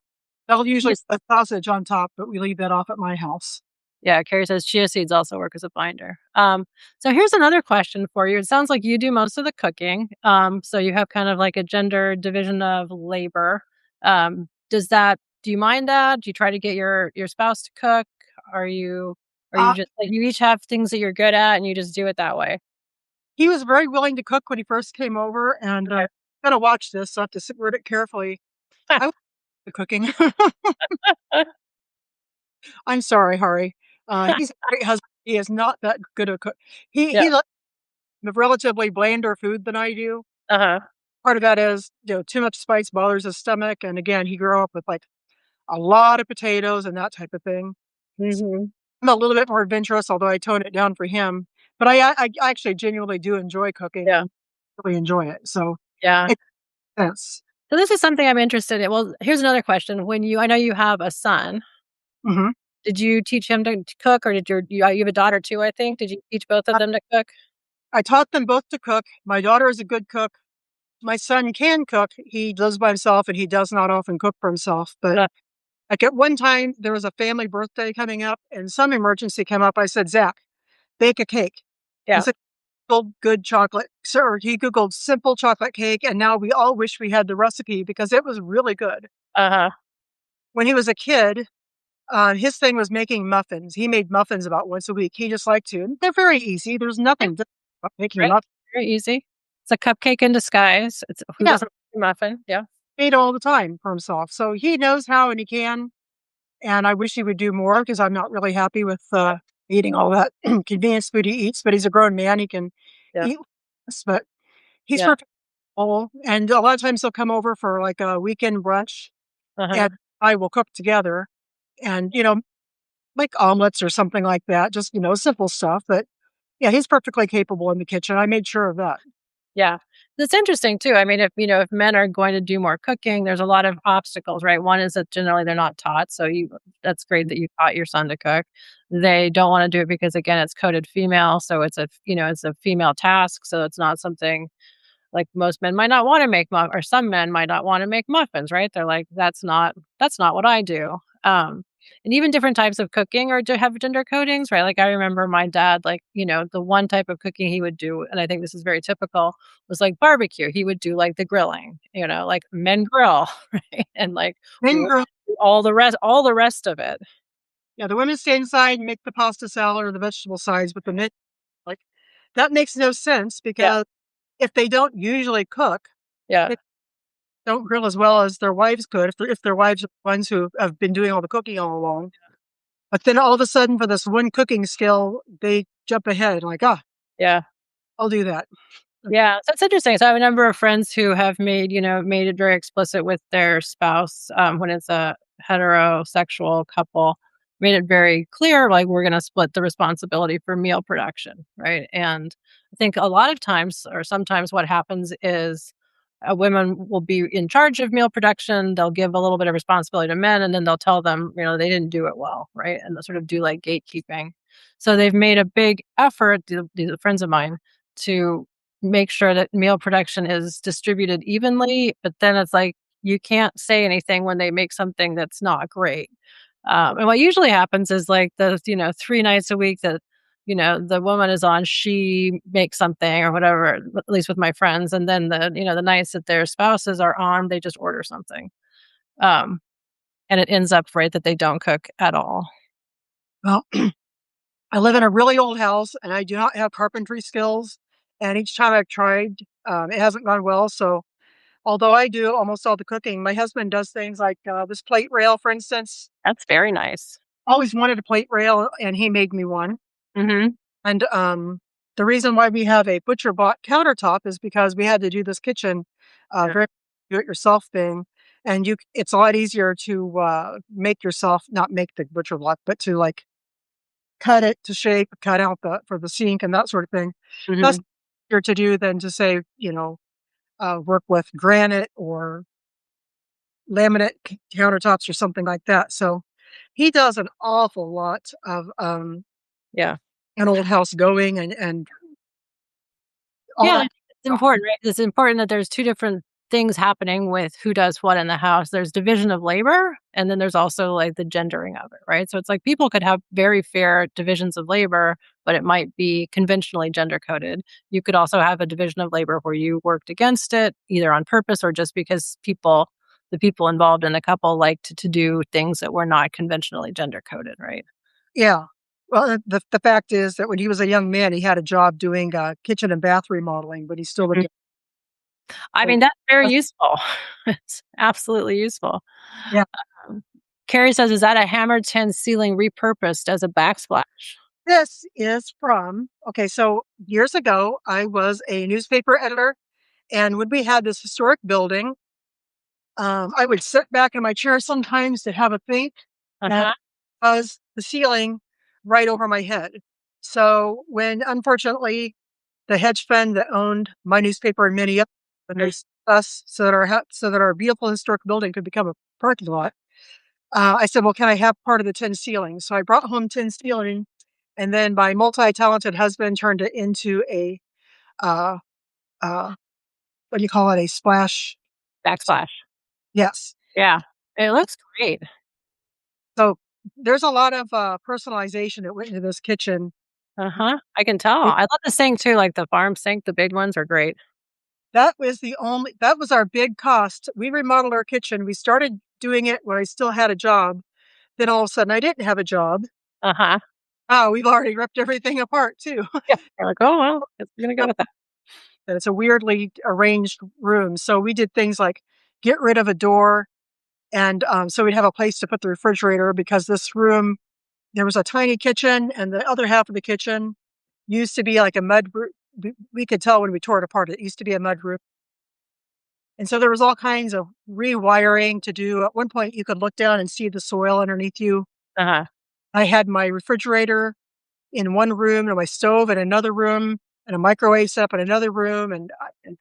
[SPEAKER 2] I'll usually
[SPEAKER 1] Yes.
[SPEAKER 2] put sausage on top, but we leave that off at my house.
[SPEAKER 1] Yeah, Carrie says chia seeds also work as a binder. So here's another question for you. It sounds like you do most of the cooking. So you have kind of like a gender division of labor. Does that do you mind that? Do you try to get your spouse to cook? Are you are you
[SPEAKER 2] Uh,
[SPEAKER 1] just like you each have things that you're good at and you just do it that way?
[SPEAKER 2] he was very willing to cook when he first came over, and,
[SPEAKER 1] Okay.
[SPEAKER 2] gotta watch this, so I have to word it carefully. I like the cooking. I'm sorry, Hari. He's a great husband. He is not that good a cook.
[SPEAKER 1] Yeah.
[SPEAKER 2] He likes the relatively blander food than I do.
[SPEAKER 1] Uh-huh.
[SPEAKER 2] Part of that is, too much spice bothers his stomach, and again, he grew up with, like, a lot of potatoes and that type of thing.
[SPEAKER 1] Mhm.
[SPEAKER 2] I'm a little bit more adventurous, although I tone it down for him. But I actually genuinely do enjoy cooking
[SPEAKER 1] Yeah.
[SPEAKER 2] and really enjoy it. So
[SPEAKER 1] Yeah.
[SPEAKER 2] it makes sense.
[SPEAKER 1] So this is something I'm interested in. Well, here's another question. When you I know you have a son.
[SPEAKER 2] Mhm.
[SPEAKER 1] Did you teach him to cook, or did you have a daughter too, I think? Did you teach both of
[SPEAKER 2] I,
[SPEAKER 1] them to cook?
[SPEAKER 2] I taught them both to cook. My daughter is a good cook. My son can cook. He lives by himself and he does not often cook for himself. But
[SPEAKER 1] Uh,
[SPEAKER 2] like at one time, there was a family birthday coming up and some emergency came up. I said, Zach, bake a cake. And
[SPEAKER 1] yeah.
[SPEAKER 2] so Googled good chocolate. Sir, he Googled simple chocolate cake. And now we all wish we had the recipe because it was really good.
[SPEAKER 1] Uh-huh.
[SPEAKER 2] When he was a kid, his thing was making muffins. He made muffins about once a week. He just liked to. And they're very easy. There's
[SPEAKER 1] Yeah,
[SPEAKER 2] nothing difficult about making
[SPEAKER 1] right?
[SPEAKER 2] muffins.
[SPEAKER 1] Very easy. It's a cupcake in disguise. It's who
[SPEAKER 2] Yeah,
[SPEAKER 1] doesn't like a muffin? Yeah.
[SPEAKER 2] made all the time for himself. So he knows how and he can. And I wish he would do more because I'm not really happy with eating all that convenience food he eats. But he's a grown man; he can
[SPEAKER 1] Yeah.
[SPEAKER 2] eat less, but he's
[SPEAKER 1] Yeah.
[SPEAKER 2] perfect. And a lot of times he'll come over for like a weekend brunch,
[SPEAKER 1] Uh-huh.
[SPEAKER 2] and I will cook together, and like omelets or something like that. Just simple stuff. But yeah, he's perfectly capable in the kitchen. I made sure of that.
[SPEAKER 1] Yeah. That's interesting too. I mean, if men are going to do more cooking, there's a lot of obstacles, right? One is that generally they're not taught. So that's great that you taught your son to cook. They don't want to do it because again, it's coded female. So it's a female task. So it's not something like most men might not want to make or some men might not want to make muffins, right? They're like, that's not what I do. And even different types of cooking or to have gender codings, right? Like I remember my dad, like, the one type of cooking he would do, and I think this is very typical, was like barbecue. He would do like the grilling, like men grill, right? And like
[SPEAKER 2] Men
[SPEAKER 1] women
[SPEAKER 2] girls,
[SPEAKER 1] do all the rest of it.
[SPEAKER 2] yeah, the women stay inside and make the pasta salad or the vegetable sides, but the men like that makes no sense
[SPEAKER 1] Yeah.
[SPEAKER 2] because if they don't usually cook,
[SPEAKER 1] Yeah.
[SPEAKER 2] they don't grill as well as their wives could if their wives are the ones who have been doing all the cooking all along. But then all of a sudden, for this one cooking skill, they jump ahead like, ah,
[SPEAKER 1] Yeah.
[SPEAKER 2] I'll do that.
[SPEAKER 1] Yeah, so it's interesting. So I have a number of friends who have made it very explicit with their spouse, when it's a heterosexual couple, made it very clear, like we're going to split the responsibility for meal production, right? And I think a lot of times, or sometimes, what happens is women will be in charge of meal production. They'll give a little bit of responsibility to men, and then they'll tell them, they didn't do it well, right? And they'll sort of do like gatekeeping. So they've made a big effort. These are friends of mine to make sure that meal production is distributed evenly, but then it's like you can't say anything when they make something that's not great. And what usually happens is like the 3 nights a week that the woman is on, she makes something or whatever. At least with my friends, and then the nights that their spouses are on, they just order something, um, and it ends up right that they don't cook at all.
[SPEAKER 2] Well, I live in a really old house and I do not have carpentry skills. And each time I've tried, it hasn't gone well. So, although I do almost all the cooking, my husband does things like this plate rail, for instance.
[SPEAKER 1] That's very nice.
[SPEAKER 2] Always wanted a plate rail, and he made me one.
[SPEAKER 1] Hmm.
[SPEAKER 2] And the reason why we have a butcher bought countertop is because we had to do this kitchen
[SPEAKER 1] Yeah.
[SPEAKER 2] very do it yourself thing. And it's a lot easier to make yourself, not make the butcher block, but to like cut it to shape, cut out for the sink and that sort of thing. That's
[SPEAKER 1] Hmm.
[SPEAKER 2] easier to do than to say, work with granite or laminate countertops or something like that. So he does an awful lot of
[SPEAKER 1] Yeah.
[SPEAKER 2] an old house going and all
[SPEAKER 1] Yeah, I
[SPEAKER 2] that.
[SPEAKER 1] think it's important, right? It's important that there's 2 different things happening with who does what in the house. There's division of labor, and then there's also like the gendering of it, right? So it's like people could have very fair divisions of labor, but it might be conventionally gender coded. You could also have a division of labor where you worked against it, either on purpose or just because the people involved in the couple liked to do things that were not conventionally gender coded, right?
[SPEAKER 2] Yeah. Well, the fact is that when he was a young man, he had a job doing, kitchen and bath remodeling, but he still lived
[SPEAKER 1] Mhm.
[SPEAKER 2] in
[SPEAKER 1] I
[SPEAKER 2] so
[SPEAKER 1] mean, that's very
[SPEAKER 2] that's
[SPEAKER 1] useful. It's absolutely useful.
[SPEAKER 2] yeah.
[SPEAKER 1] Um, Carrie says, "Is that a hammered tin ceiling repurposed as a backsplash?"
[SPEAKER 2] This is from okay, so years ago, I was a newspaper editor, and when we had this historic building, I would sit back in my chair sometimes to have a think, and
[SPEAKER 1] Uh-huh.
[SPEAKER 2] was the ceiling right over my head. So when unfortunately the hedge fund that owned my newspaper and many others, when they sued us so that our beautiful historic building could become a parking lot, I said, "Well, can I have part of the tin ceiling?" So I brought home tin ceiling, and then my multi-talented husband turned it into a uh, uh, what do you call it? A splash.
[SPEAKER 1] Backsplash.
[SPEAKER 2] Yes.
[SPEAKER 1] Yeah. It looks great.
[SPEAKER 2] So there's a lot of personalization that went into this kitchen.
[SPEAKER 1] Uh-huh. I can tell. I love the sink too, like the farm sink, the big ones are great.
[SPEAKER 2] That was our big cost. We remodeled our kitchen. We started doing it when I still had a job. Then all of a sudden I didn't have a job.
[SPEAKER 1] Uh-huh.
[SPEAKER 2] Oh, we've already ripped everything apart too.
[SPEAKER 1] Yeah. You're like, "Oh, well, guess we're gonna go with that."
[SPEAKER 2] And it's a weirdly arranged room. So we did things like get rid of a door and so we'd have a place to put the refrigerator because this room there was a tiny kitchen and the other half of the kitchen used to be like a mud room. We could tell when we tore it apart. It used to be a mud room. And so there was all kinds of rewiring to do. At one point, you could look down and see the soil underneath you.
[SPEAKER 1] Uh-huh.
[SPEAKER 2] I had my refrigerator in one room and my stove in another room and a microwave set up in another room. And to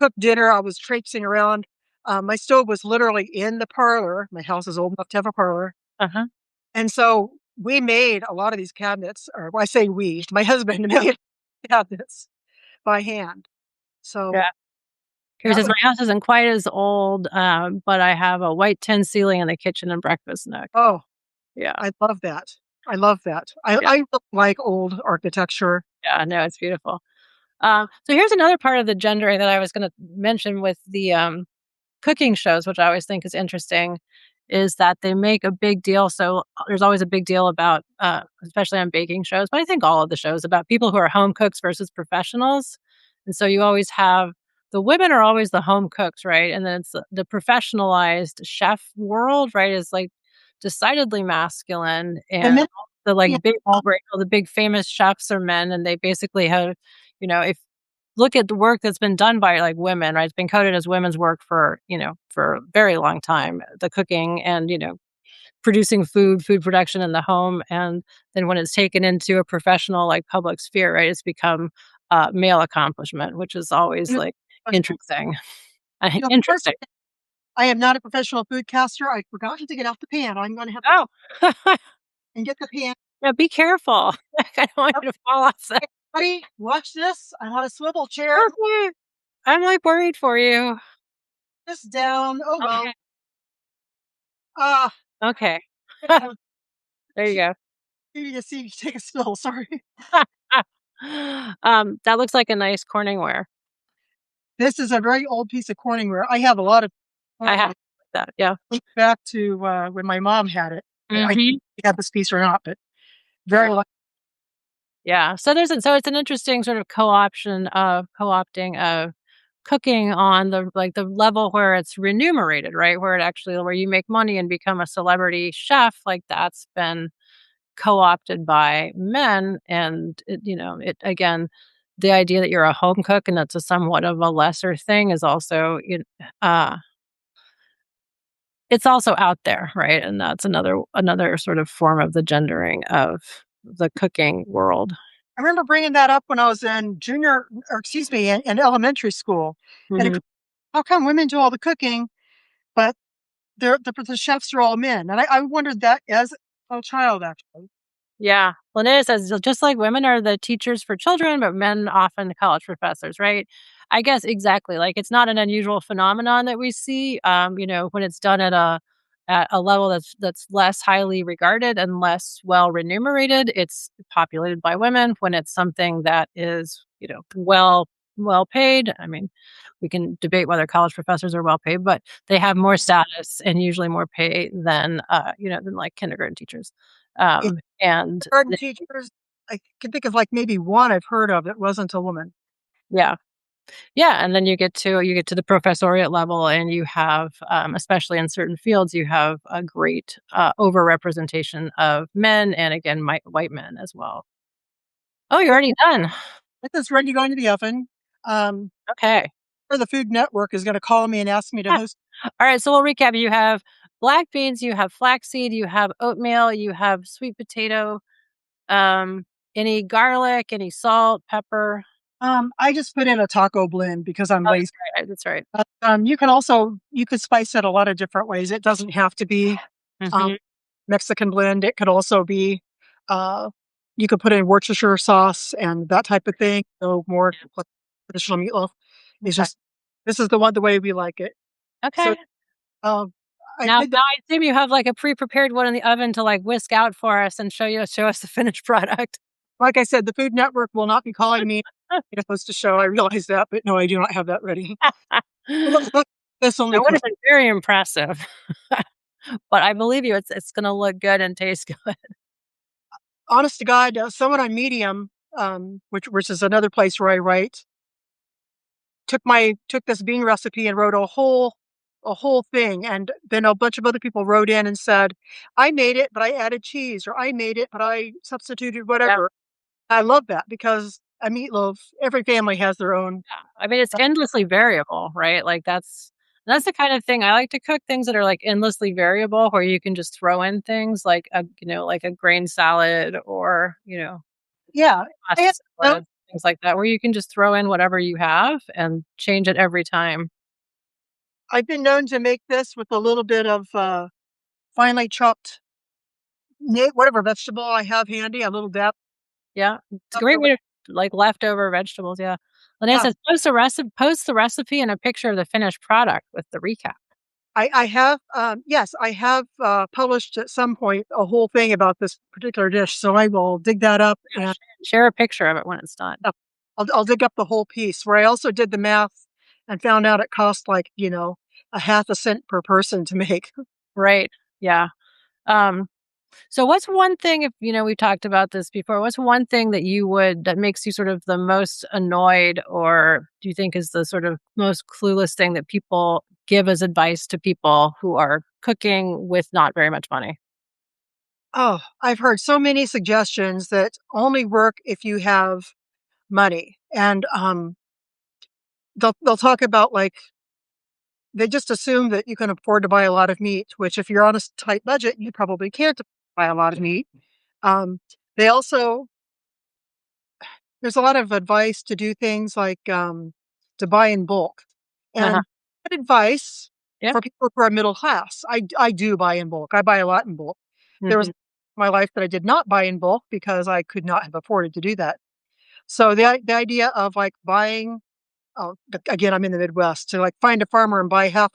[SPEAKER 2] cook dinner, I was traipsing around. My stove was literally in the parlor. My house is old enough to have a parlor.
[SPEAKER 1] Uh-huh.
[SPEAKER 2] And so we made a lot of these cabinets, or well, I say we, my husband made cabinets by hand. So
[SPEAKER 1] Yeah. Carrie
[SPEAKER 2] that
[SPEAKER 1] says,
[SPEAKER 2] was,
[SPEAKER 1] "My house isn't quite as old, but I have a white tin ceiling in the kitchen and breakfast nook."
[SPEAKER 2] oh,
[SPEAKER 1] Yeah.
[SPEAKER 2] I love that. I love that.
[SPEAKER 1] Yeah.
[SPEAKER 2] I really like old architecture.
[SPEAKER 1] Yeah. No, it's beautiful. So here's another part of the gendering that I was gonna mention with the, cooking shows, which I always think is interesting, is that they make a big deal. So there's always a big deal about, especially on baking shows, but I think all of the shows about people who are home cooks versus professionals. And so you always have the women are always the home cooks, right? And then it's the professionalized chef world, right? Is like decidedly masculine
[SPEAKER 2] The
[SPEAKER 1] and
[SPEAKER 2] men
[SPEAKER 1] the
[SPEAKER 2] yeah,
[SPEAKER 1] like big, right, all the big famous chefs are men, and they basically have, if look at the work that's been done by, like, women, right? It's been coded as women's work for, for a very long time, the cooking and, producing food production in the home, and then when it's taken into a professional, like, public sphere, right, it's become, male accomplishment, which is always,
[SPEAKER 2] men
[SPEAKER 1] like,
[SPEAKER 2] professional.
[SPEAKER 1] interesting.
[SPEAKER 2] First,
[SPEAKER 1] Interesting.
[SPEAKER 2] I am not a professional food caster. I forgot to get out the pan. I'm gonna have to
[SPEAKER 1] Oh.
[SPEAKER 2] and get the pan.
[SPEAKER 1] Yeah, be careful. I don't want
[SPEAKER 2] Up,
[SPEAKER 1] you to fall off the
[SPEAKER 2] buddy, watch this. I'm on a swivel chair.
[SPEAKER 1] Okay. I'm, like, worried for you.
[SPEAKER 2] This down. Oh well.
[SPEAKER 1] Okay.
[SPEAKER 2] Ah,
[SPEAKER 1] Okay.
[SPEAKER 2] uh,
[SPEAKER 1] There you go.
[SPEAKER 2] you to see you take a spill. Sorry.
[SPEAKER 1] That looks like a nice Corningware.
[SPEAKER 2] This is a very old piece of Corningware. I have a lot of
[SPEAKER 1] I have
[SPEAKER 2] Corningware
[SPEAKER 1] that, yeah.
[SPEAKER 2] think back to when my mom had it. I
[SPEAKER 1] Mhm.
[SPEAKER 2] had this piece or not, but very lucky.
[SPEAKER 1] Yeah, so it's an interesting sort of co-opting of cooking on the level where it's remunerated, right? Where it actually where you make money and become a celebrity chef, like, that's been co-opted by men, and it again, the idea that you're a home cook and that's a somewhat of a lesser thing is also, it's also out there, right? And that's another sort of form of the gendering of the cooking world.
[SPEAKER 2] I remember bringing that up when I was in junior, or excuse me, in elementary school. And
[SPEAKER 1] Mhm.
[SPEAKER 2] how come women do all the cooking, but the chefs are all men? And I wondered that as a child, actually.
[SPEAKER 1] Yeah. Well, it says just like women are the teachers for children, but men often the college professors, right? I guess exactly, like, it's not an unusual phenomenon that we see, when it's done at a level that's less highly regarded and less well remunerated, it's populated by women. When it's something that is, well paid, I mean, we can debate whether college professors are well paid, but they have more status and usually more pay than, like, kindergarten teachers,
[SPEAKER 2] Yeah,
[SPEAKER 1] and
[SPEAKER 2] garden teachers, I can think of, like, maybe one I've heard of that wasn't a woman.
[SPEAKER 1] yeah. Yeah, and then you get to the professoriate level, and you have, especially in certain fields, you have a great, overrepresentation of men and again, white men as well. Oh, you're
[SPEAKER 2] Well,
[SPEAKER 1] already done.
[SPEAKER 2] get this ready to go into the oven. Um,
[SPEAKER 1] Okay.
[SPEAKER 2] or the Food Network is gonna call me and ask me to
[SPEAKER 1] Yeah.
[SPEAKER 2] host.
[SPEAKER 1] Alright, so we'll recap. You have black beans, you have flaxseed, you have oatmeal, you have sweet potato, um, any garlic, any salt, pepper.
[SPEAKER 2] I just put in a taco blend because I'm
[SPEAKER 1] Oh,
[SPEAKER 2] lazy.
[SPEAKER 1] that's right.
[SPEAKER 2] You could spice it a lot of different ways. It doesn't have to be, um,
[SPEAKER 1] Mhm.
[SPEAKER 2] Mexican blend. It could also be, uh, you could put in Worcestershire sauce and that type of thing, so more like traditional meatloaf. It's
[SPEAKER 1] Okay.
[SPEAKER 2] just this is the way we like it. So,
[SPEAKER 1] Okay.
[SPEAKER 2] um, I
[SPEAKER 1] Now
[SPEAKER 2] did the
[SPEAKER 1] now I assume you have, like, a pre-prepared one in the oven to, like, whisk out for us and show us the finished product.
[SPEAKER 2] like I said, the Food Network will not be calling me to host a show. I realize that, but no, I do not have that ready. This only
[SPEAKER 1] That would
[SPEAKER 2] comes
[SPEAKER 1] have been very impressive, but I believe you, it's gonna look good and taste good.
[SPEAKER 2] honest to God, someone on Medium, which is another place where I write, took this bean recipe and wrote a whole thing, and then a bunch of other people wrote in and said, "I made it, but I added cheese," or "I made it, but I substituted
[SPEAKER 1] Yeah,
[SPEAKER 2] whatever." I love that because a meatloaf, every family has their own.
[SPEAKER 1] yeah. I mean, it's endlessly variable, right? Like, that's the kind of thing I like to cook, things that are, like, endlessly variable where you can just throw in things like a grain salad or,
[SPEAKER 2] Yeah, I
[SPEAKER 1] pasta
[SPEAKER 2] have no
[SPEAKER 1] salad, things like that, where you can just throw in whatever you have and change it every time.
[SPEAKER 2] I've been known to make this with a little bit of, finely chopped whatever vegetable I have handy, a little dab
[SPEAKER 1] Yeah, it's a
[SPEAKER 2] of
[SPEAKER 1] great
[SPEAKER 2] the
[SPEAKER 1] way to like leftover vegetables, yeah. Linnea
[SPEAKER 2] yeah.
[SPEAKER 1] says, post the recipe and a picture of the finished product with the recap."
[SPEAKER 2] I have, yes, I have, published at some point a whole thing about this particular dish, so I will dig that up
[SPEAKER 1] Yeah,
[SPEAKER 2] and
[SPEAKER 1] share a picture of it when it's done.
[SPEAKER 2] I'll dig up the whole piece where I also did the math and found out it cost like, a half a cent per person to make.
[SPEAKER 1] Right, yeah. Um, so what's one thing if, we've talked about this before, what's one thing that makes you sort of the most annoyed or do you think is the sort of most clueless thing that people give as advice to people who are cooking with not very much money?
[SPEAKER 2] Oh, I've heard so many suggestions that only work if you have money, and, they'll talk about, like, they just assume that you can afford to buy a lot of meat, which if you're on a tight budget, you probably can't buy a lot of meat. Um, they also there's a lot of advice to do things like, to buy in bulk,
[SPEAKER 1] Uh-huh.
[SPEAKER 2] and good advice
[SPEAKER 1] Yep.
[SPEAKER 2] for people who are middle class. I do buy in bulk. I buy a lot in bulk. There was
[SPEAKER 1] Mhm.
[SPEAKER 2] my life that I did not buy in bulk because I could not have afforded to do that. So the idea of, like, buying but again, I'm in the Midwest, to, like, find a farmer and buy half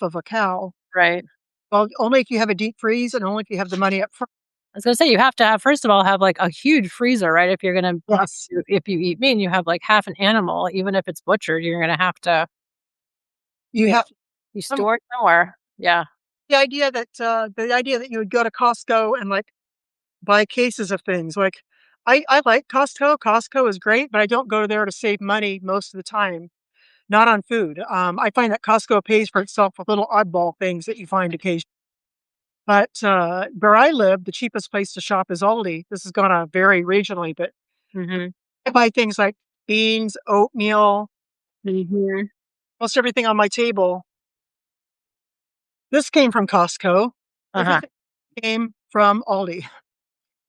[SPEAKER 2] of a cow,
[SPEAKER 1] Right.
[SPEAKER 2] well, only if you have a deep freeze and only if you have the money up front.
[SPEAKER 1] I was gonna say you have to have first of all, have, like, a huge freezer, right? If you're gonna
[SPEAKER 2] Yes.
[SPEAKER 1] if you eat meat and you have, like, half an animal, even if it's butchered, you're gonna have to,
[SPEAKER 2] You
[SPEAKER 1] you know,
[SPEAKER 2] have
[SPEAKER 1] you
[SPEAKER 2] some
[SPEAKER 1] store it somewhere. Yeah.
[SPEAKER 2] the idea that you would go to Costco and, like, buy cases of things, like, I like Costco. Costco is great, but I don't go there to save money most of the time, not on food. I find that Costco pays for itself with little oddball things that you find occasionally. But, where I live, the cheapest place to shop is Aldi. This is gonna vary regionally, but
[SPEAKER 1] Mhm.
[SPEAKER 2] I buy things like beans, oatmeal,
[SPEAKER 1] Mhm.
[SPEAKER 2] most everything on my table. This came from Costco.
[SPEAKER 1] Uh-huh.
[SPEAKER 2] Everything came from Aldi.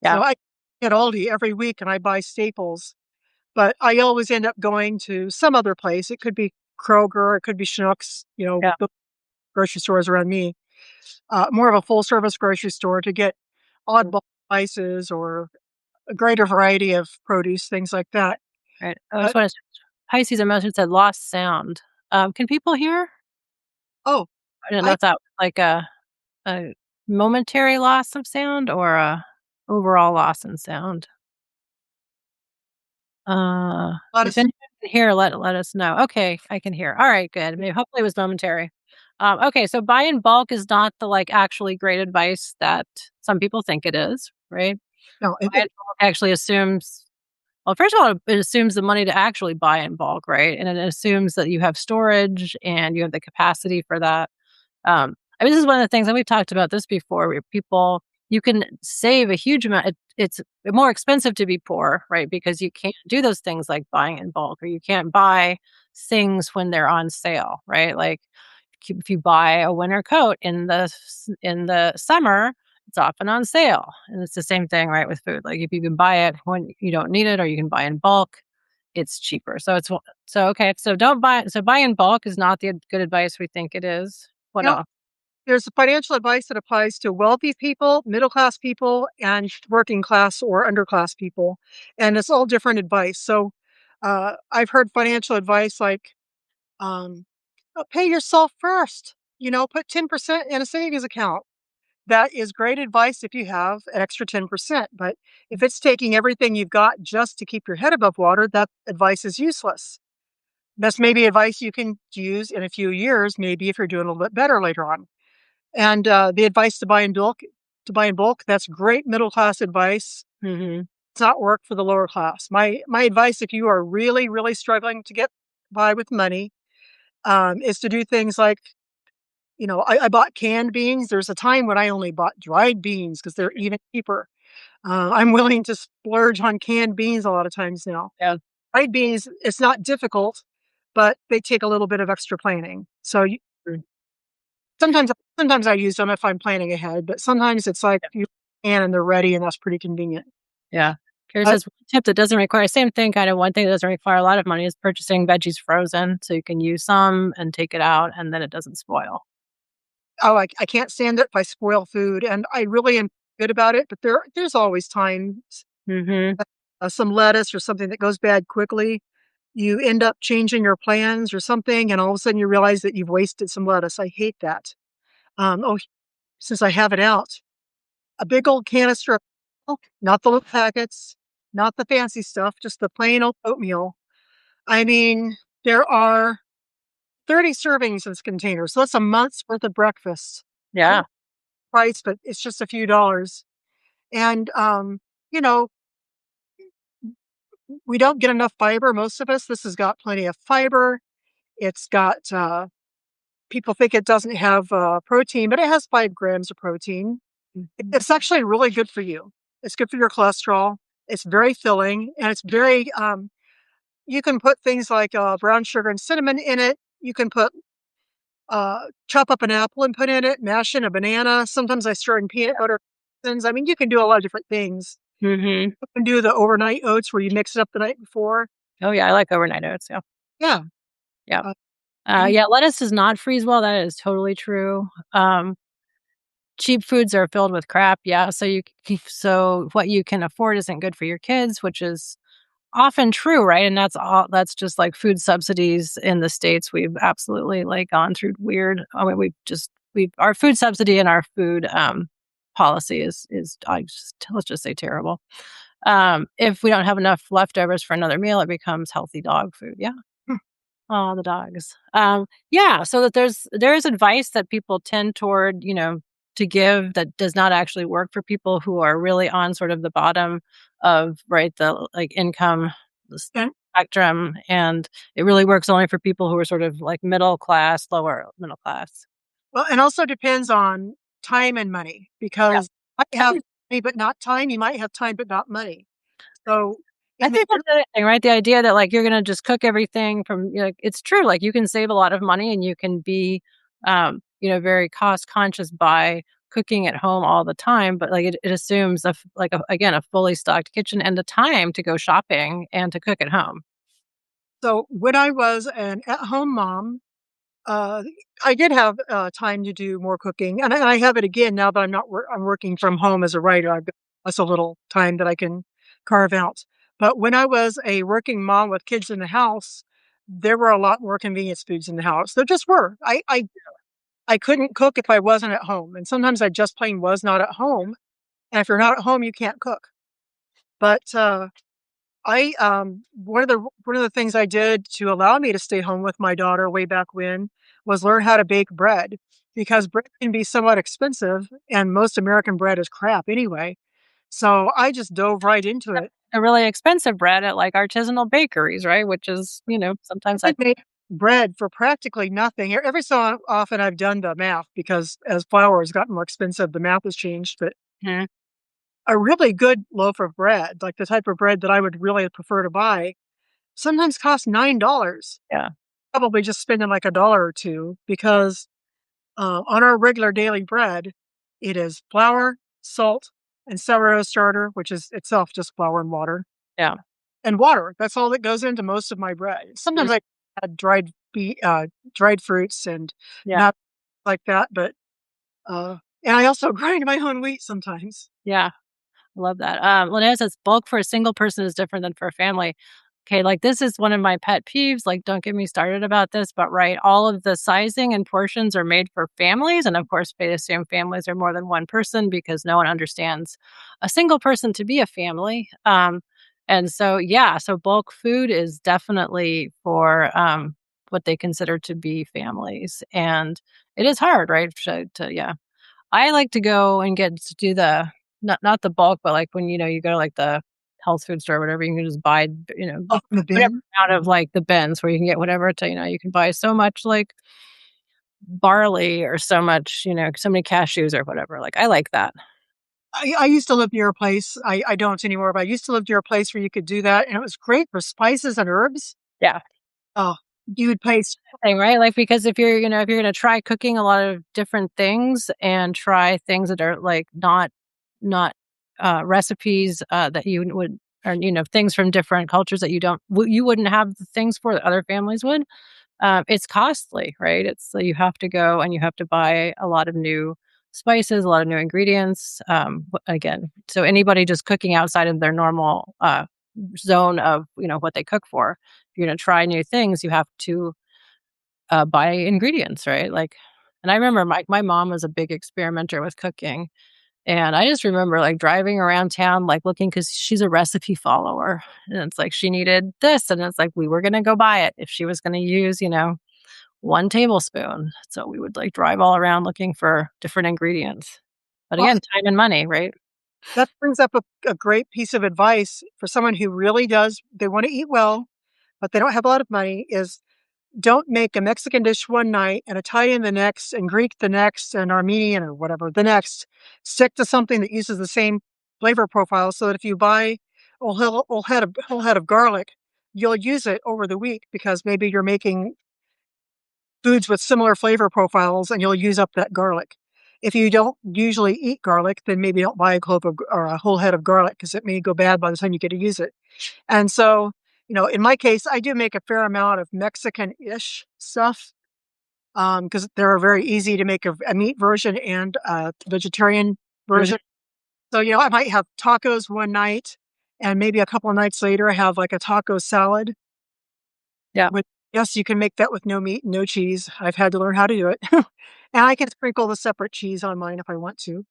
[SPEAKER 1] Yeah.
[SPEAKER 2] So I get Aldi every week and I buy staples, but I always end up going to some other place. It could be Kroger, it could be Schnucks,
[SPEAKER 1] Yeah.
[SPEAKER 2] the grocery stores around me. More of a full service grocery store to get
[SPEAKER 1] Mm,
[SPEAKER 2] oddball spices or a greater variety of produce, things like that.
[SPEAKER 1] right. I
[SPEAKER 2] But
[SPEAKER 1] just wanna Pisces emotion said lost sound. Can people hear?
[SPEAKER 2] Oh,
[SPEAKER 1] I didn't know
[SPEAKER 2] I
[SPEAKER 1] if that was like a momentary loss of sound or a overall loss in sound.
[SPEAKER 2] lot of
[SPEAKER 1] If anyone can hear, let us know. Okay, I can hear. All right, good. Maybe hopefully it was momentary. Okay, so buy in bulk is not the like actually great advice that some people think it is, right?
[SPEAKER 2] no,
[SPEAKER 1] Buy in bulk actually assumes well, first of all, it assumes the money to actually buy in bulk, right? And it assumes that you have storage and you have the capacity for that. I mean, this is one of the things, and we've talked about this before, where people you can save a huge amount. It's more expensive to be poor, right? Because you can't do those things like buying in bulk, or you can't buy things when they're on sale, right? Like if you buy a winter coat in in the summer, it's often on sale, and it's the same thing, right, with food. Like if you can buy it when you don't need it, or you can buy in bulk, it's cheaper. So okay. So don't buy. So buy in bulk is not the good advice we think it is. What
[SPEAKER 2] you know,
[SPEAKER 1] else?
[SPEAKER 2] there's financial advice that applies to wealthy people, middle class people, and working class or underclass people, and it's all different advice. So, I've heard financial advice like, um, "Pay yourself first. Put 10% in a savings account." That is great advice if you have an extra 10%, but if it's taking everything you've got just to keep your head above water, that advice is useless. That's maybe advice you can use in a few years, maybe if you're doing a little bit better later on. And, the advice to buy in bulk, that's great middle class advice.
[SPEAKER 1] Mhm.
[SPEAKER 2] Does not work for the lower class. My advice, if you are really, really struggling to get by with money, is to do things like, I bought canned beans. There's a time when I only bought dried beans because 'cause they're even cheaper. I'm willing to splurge on canned beans a lot of times now.
[SPEAKER 1] Yeah.
[SPEAKER 2] Dried beans, it's not difficult, but they take a little bit of extra planning. So you
[SPEAKER 1] Mm.
[SPEAKER 2] sometimes I use them if I'm planning ahead, but sometimes it's like
[SPEAKER 1] Yeah.
[SPEAKER 2] you can and they're ready, and that's pretty convenient.
[SPEAKER 1] Yeah. Here
[SPEAKER 2] Uh,
[SPEAKER 1] says one tip that doesn't require same thing, kind of one thing that doesn't require a lot of money is purchasing veggies frozen, so you can use some and take it out, and then it doesn't spoil.
[SPEAKER 2] I can't stand it if I spoil food, and I really am good about it, but there's always times,
[SPEAKER 1] Mhm.
[SPEAKER 2] some lettuce or something that goes bad quickly, you end up changing your plans or something, and all of a sudden you realize that you've wasted some lettuce. I hate that. Since I have it out, a big old canister of milk, not the little packets, not the fancy stuff, just the plain old oatmeal. I mean, there are 30 servings in this container, so that's a month's worth of breakfast. I don't
[SPEAKER 1] Yeah.
[SPEAKER 2] know the price, but it's just a few dollars. And, you know, we don't get enough fiber, most of us. This has got plenty of fiber. It's got, people think it doesn't have protein, but it has 5 grams of protein. It's actually really good for you. It's good for your cholesterol. It's very filling, and it's very, you can put things like brown sugar and cinnamon in it. You can chop up an apple and put in it, mash in a banana. Sometimes I stir in peanut butter. I mean, you can do a lot of different things.
[SPEAKER 1] Mhm.
[SPEAKER 2] You can do the overnight oats where you mix it up the night before.
[SPEAKER 1] Oh, yeah, I like overnight oats, yeah.
[SPEAKER 2] Yeah.
[SPEAKER 1] Yeah.
[SPEAKER 2] Uh, you,
[SPEAKER 1] Yeah, lettuce does not freeze well, that is totally true. Cheap foods are filled with crap, yeah, so what you can afford isn't good for your kids, which is often true, right? And that's just like food subsidies in the States. We've absolutely, like, gone through weird I mean, we've our food subsidy and our food, policy is I just let's just say terrible. If we don't have enough leftovers for another meal, it becomes healthy dog food, yeah. Oh, the dogs. Yeah, so that there is advice that people tend toward, to give that does not actually work for people who are really on sort of the bottom of, right, the, like, income
[SPEAKER 2] and
[SPEAKER 1] spectrum, and it really works only for people who are sort of, like, middle class, lower middle class.
[SPEAKER 2] well, and also depends on time and money
[SPEAKER 1] Yeah.
[SPEAKER 2] because I have money but not time. You might have time but not money. So
[SPEAKER 1] I
[SPEAKER 2] in the
[SPEAKER 1] think that's the other thing, right? The idea that, like, you're gonna just cook everything from like, it's true, like, you can save a lot of money and you can be, very cost conscious by cooking at home all the time, but, like, it assumes again, a fully stocked kitchen and the time to go shopping and to cook at home.
[SPEAKER 2] so when I was an at-home mom, uh, I did have time to do more cooking, and I have it again now that I'm working from home as a writer. I've got less a little time that I can carve out. But when I was a working mom with kids in the house, there were a lot more convenience foods in the house. There just were. I couldn't cook if I wasn't at home, and sometimes I just plain was not at home, and if you're not at home, you can't cook. But, I, one of the things I did to allow me to stay home with my daughter way back when was learn how to bake bread, because bread can be somewhat expensive, and most American bread is crap anyway. So I just dove right into it.
[SPEAKER 1] A really expensive bread at, like, artisanal bakeries, right? Which is, sometimes
[SPEAKER 2] I
[SPEAKER 1] I
[SPEAKER 2] could make bread for practically nothing. Every so often I've done the math because as flour has gotten more expensive, the math has changed, but
[SPEAKER 1] Mhm.
[SPEAKER 2] a really good loaf of bread, like the type of bread that I would really prefer to buy, sometimes costs $9.
[SPEAKER 1] Yeah,
[SPEAKER 2] Probably just spending like a dollar or two because on our regular daily bread, it is flour, salt, and sourdough starter, which is itself just flour and water,
[SPEAKER 1] yeah.
[SPEAKER 2] and water. That's all that goes into most of my bread.
[SPEAKER 1] Mm,
[SPEAKER 2] Sometimes I add dried fruits and
[SPEAKER 1] yeah,
[SPEAKER 2] nuts like that, but uh, and I also grind my own wheat sometimes.
[SPEAKER 1] yeah. Love that. Linnea says bulk for a single person is different than for a family. Okay, like this is one of my pet peeves. Like, don't get me started about this, but right, all of the sizing and portions are made for families. And of course, they assume families are more than one person because no one understands a single person to be a family. And so, yeah, so bulk food is definitely for what they consider to be families. And it is hard, right? Yeah, I like to go and get to do the not the bulk, but, like, when, you go to, like, the health food store or whatever, you can just buy,
[SPEAKER 2] Oh, from the
[SPEAKER 1] whatever
[SPEAKER 2] bin.
[SPEAKER 1] out of, like, the bins where you can get whatever to you can buy so much, like, barley or so much, so many cashews or whatever, like, I like that.
[SPEAKER 2] I used to live near a place. I don't anymore, but I used to live near a place where you could do that, and it was great for spices and herbs.
[SPEAKER 1] Yeah.
[SPEAKER 2] Oh, you would pay.
[SPEAKER 1] Thing, right? Like, because if you're gonna try cooking a lot of different things and try things that are, like, not recipes, that you would or, things from different cultures that you wouldn't have the things for that other families would, it's costly, right? It's so you have to go and you have to buy a lot of new spices, a lot of new ingredients, again, so anybody just cooking outside of their normal, zone of, what they cook for, if you're gonna try new things, you have to buy ingredients, right? Like, and I remember my mom was a big experimenter with cooking, and I just remember like driving around town, like looking because she's a recipe follower, and it's like she needed this, and it's like we were gonna go buy it if she was gonna use, 1 tablespoon. So we would like drive all around looking for different ingredients. But
[SPEAKER 2] Well,
[SPEAKER 1] again, time and money, right?
[SPEAKER 2] that brings up a great piece of advice for someone who really does. They want to eat well, but they don't have a lot of money. Is don't make a Mexican dish one night and Italian the next and Greek the next and Armenian or whatever the next. Stick to something that uses the same flavor profile so that if you buy whole head of garlic, you'll use it over the week because maybe you're making foods with similar flavor profiles and you'll use up that garlic. If you don't usually eat garlic, then maybe don't buy a clove of, or a whole head of garlic because it may go bad by the time you get to use it. And so, in my case, I do make a fair amount of Mexican-ish stuff because they're very easy to make a meat version and a vegetarian
[SPEAKER 1] Mhm.
[SPEAKER 2] version. So, I might have tacos one night, and maybe a couple of nights later, I have like a taco salad.
[SPEAKER 1] Yeah.
[SPEAKER 2] With yes, you can make that with no meat, no cheese. I've had to learn how to do it, and I can sprinkle the separate cheese on mine if I want to.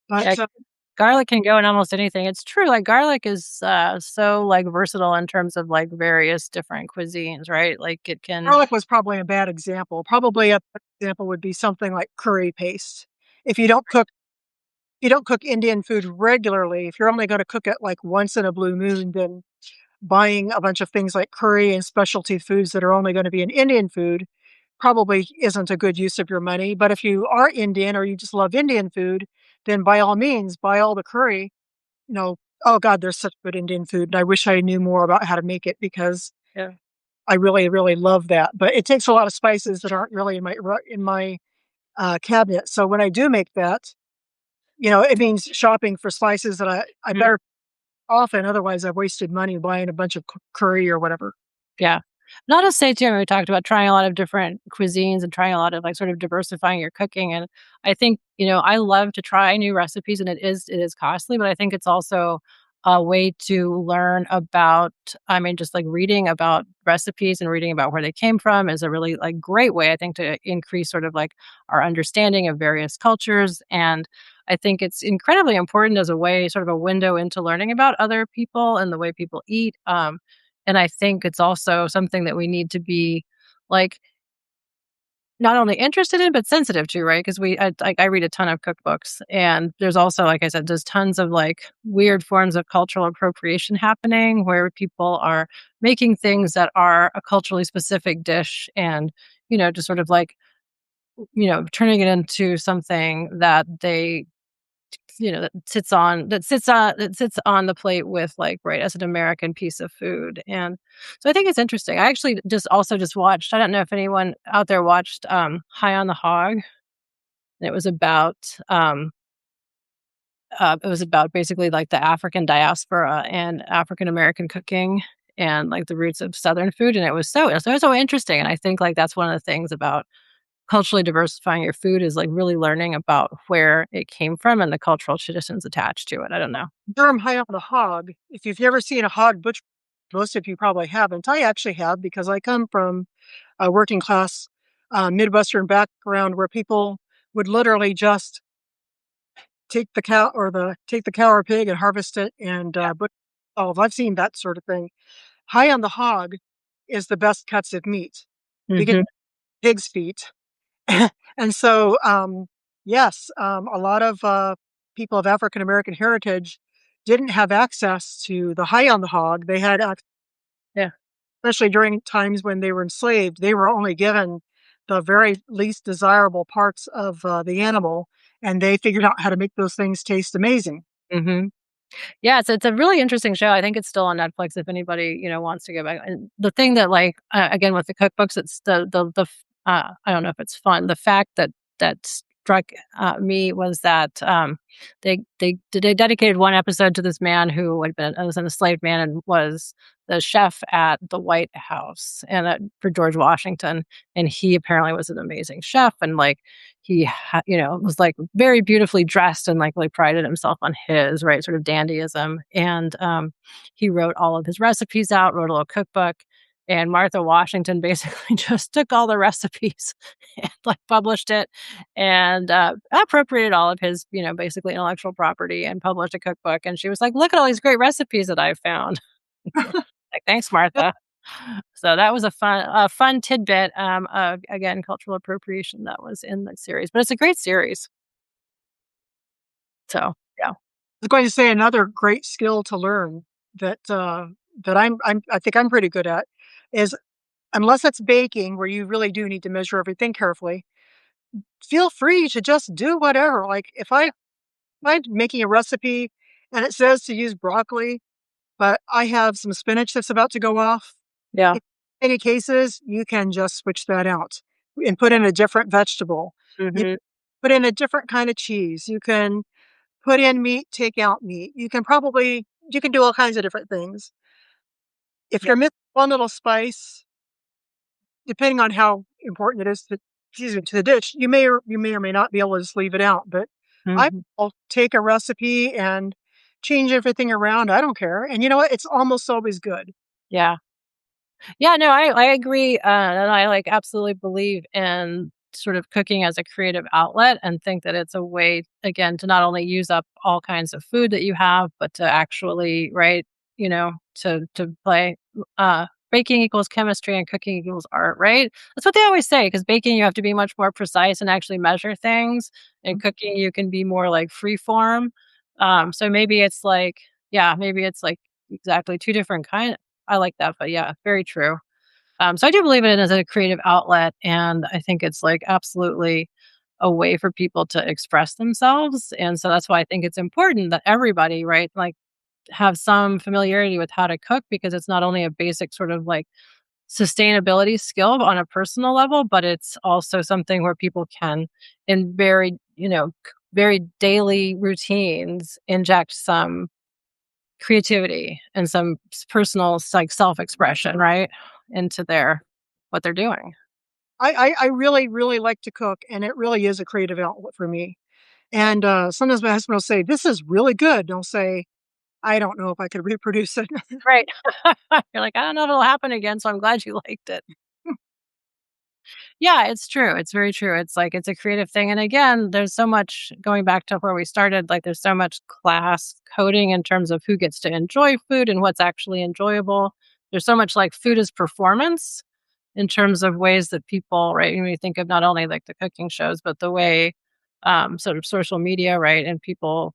[SPEAKER 1] Yeah.
[SPEAKER 2] But
[SPEAKER 1] Garlic can go in almost anything. It's true, like, garlic is, so, like, versatile in terms of, like, various different cuisines, right? Like, it can
[SPEAKER 2] garlic was probably a bad example. Probably a better example would be something like curry paste. If you don't cook Indian food regularly, if you're only gonna cook it, like, once in a blue moon, then buying a bunch of things like curry and specialty foods that are only gonna be an Indian food probably isn't a good use of your money, but if you are Indian or you just love Indian food, then by all means, buy all the curry, you know oh god, there's such good Indian food, and I wish I knew more about how to make it because
[SPEAKER 1] yeah.
[SPEAKER 2] I really, really love that, but it takes a lot of spices that aren't really in my, cabinet, so when I do make that, it means shopping for spices that I
[SPEAKER 1] Mhm.
[SPEAKER 2] better often, otherwise I've wasted money buying a bunch of curry or whatever.
[SPEAKER 1] Yeah. Not to say too, we talked about trying a lot of different cuisines and trying a lot of, like, sort of diversifying your cooking, and I think, I love to try new recipes, and it is costly, but I think it's also, a way to learn about, I mean, just, like, reading about recipes and reading about where they came from is a really, like, great way, I think, to increase sort of, like, our understanding of various cultures, and I think it's incredibly important as a way sort of a window into learning about other people and the way people eat, and I think it's also something that we need to be, like, not only interested in, but sensitive to, right? Because I read a ton of cookbooks, and there's also, like I said, there's tons of, like, weird forms of cultural appropriation happening where people are making things that are a culturally specific dish and, just sort of like, turning it into something that they that sits on the plate with, like, right, as an American piece of food, and so I think it's interesting. I actually just watched, I don't know if anyone out there watched, High on the Hog, and it was about basically, like, the African diaspora and African American cooking and, like, the roots of Southern food, and it was so interesting, and I think, like, that's one of the things about culturally diversifying your food is, like, really learning about where it came from and the cultural traditions attached to it. I don't know.
[SPEAKER 2] Durham high up on a hog. If you've ever seen a hog butcher, most of you probably haven't. I actually have because I come from a working class Midwestern background where people would literally just take the cow or pig and harvest it and but oh, I've seen that sort of thing. High on the hog is the best cuts of meat. You get
[SPEAKER 1] Mhm.
[SPEAKER 2] pig's feet. And so, yes, a lot of people of African American heritage didn't have access to the high on the hog. They had,
[SPEAKER 1] Yeah.
[SPEAKER 2] especially during times when they were enslaved, they were only given the very least desirable parts of the animal, and they figured out how to make those things taste amazing.
[SPEAKER 1] Mhm. Yeah, it's a really interesting show. I think it's still on Netflix if anybody, wants to go back. And the thing that, like, again, with the cookbooks, it's I don't know if it's fun. The fact that struck, me was that, they dedicated one episode to this man who was an enslaved man and was the chef at the White House and, for George Washington, and he apparently was an amazing chef, and, like, was, like, very beautifully dressed and, like, really prided himself on his, right, sort of dandyism, and, he wrote all of his recipes out, wrote a little cookbook, and Martha Washington basically just took all the recipes and, like, published it and, appropriated all of his, basically intellectual property and published a cookbook, and she was like, "Look at all these great recipes that I've found." Like, "Thanks, Martha." So that was a fun tidbit, of, again, cultural appropriation that was in the series, but it's a great series. So, yeah.
[SPEAKER 2] I was going to say another great skill to learn that that I think I'm pretty good at is unless it's baking where you really do need to measure everything carefully, feel free to just do whatever. Like if I'm making a recipe and it says to use broccoli, but I have some spinach that's about to go off,
[SPEAKER 1] Yeah.
[SPEAKER 2] in many cases, you can just switch that out and put in a different vegetable. You
[SPEAKER 1] Mhm.
[SPEAKER 2] put in a different kind of cheese. You can put in meat, take out meat. You can do all kinds of different things. If
[SPEAKER 1] Yeah.
[SPEAKER 2] you're missing one little spice, depending on how important it is to excuse me, to the dish, you may or may not be able to just leave it out. But I
[SPEAKER 1] Mhm.
[SPEAKER 2] will take a recipe and change everything around. I don't care. And you know what? It's almost always good.
[SPEAKER 1] Yeah. Yeah, no, I agree, and I, like, absolutely believe in sort of cooking as a creative outlet and think that it's a way, again, to not only use up all kinds of food that you have, but to actually, right, to play, baking equals chemistry and cooking equals art, right? That's what they always say. Because baking, you have to be much more precise and actually measure things, and cooking, you can be more, like, free form, so maybe it's like, yeah, maybe it's, like, exactly 2 different kind. I like that, but yeah, very true. So I do believe in it as a creative outlet, and I think it's, like, absolutely a way for people to express themselves, and so that's why I think it's important that everybody, right, like, have some familiarity with how to cook because it's not only a basic sort of, like, sustainability skill on a personal level, but it's also something where people can, in very, very daily routines, inject some creativity and some personal like self-expression, right? Into their what they're doing.
[SPEAKER 2] I really, really like to cook, and it really is a creative outlet for me. And sometimes my husband will say, "This is really good." And I'll say, I don't know if I could reproduce it.
[SPEAKER 1] Right. You're like, "I don't know if it'll happen again, so I'm glad you liked it." Yeah, it's true. It's very true. It's like it's a creative thing. And again, there's so much going back to where we started, like there's so much class coding in terms of who gets to enjoy food and what's actually enjoyable. There's so much like food as performance in terms of ways that people, right? When you think of not only like the cooking shows, but the way sort of social media, right? And people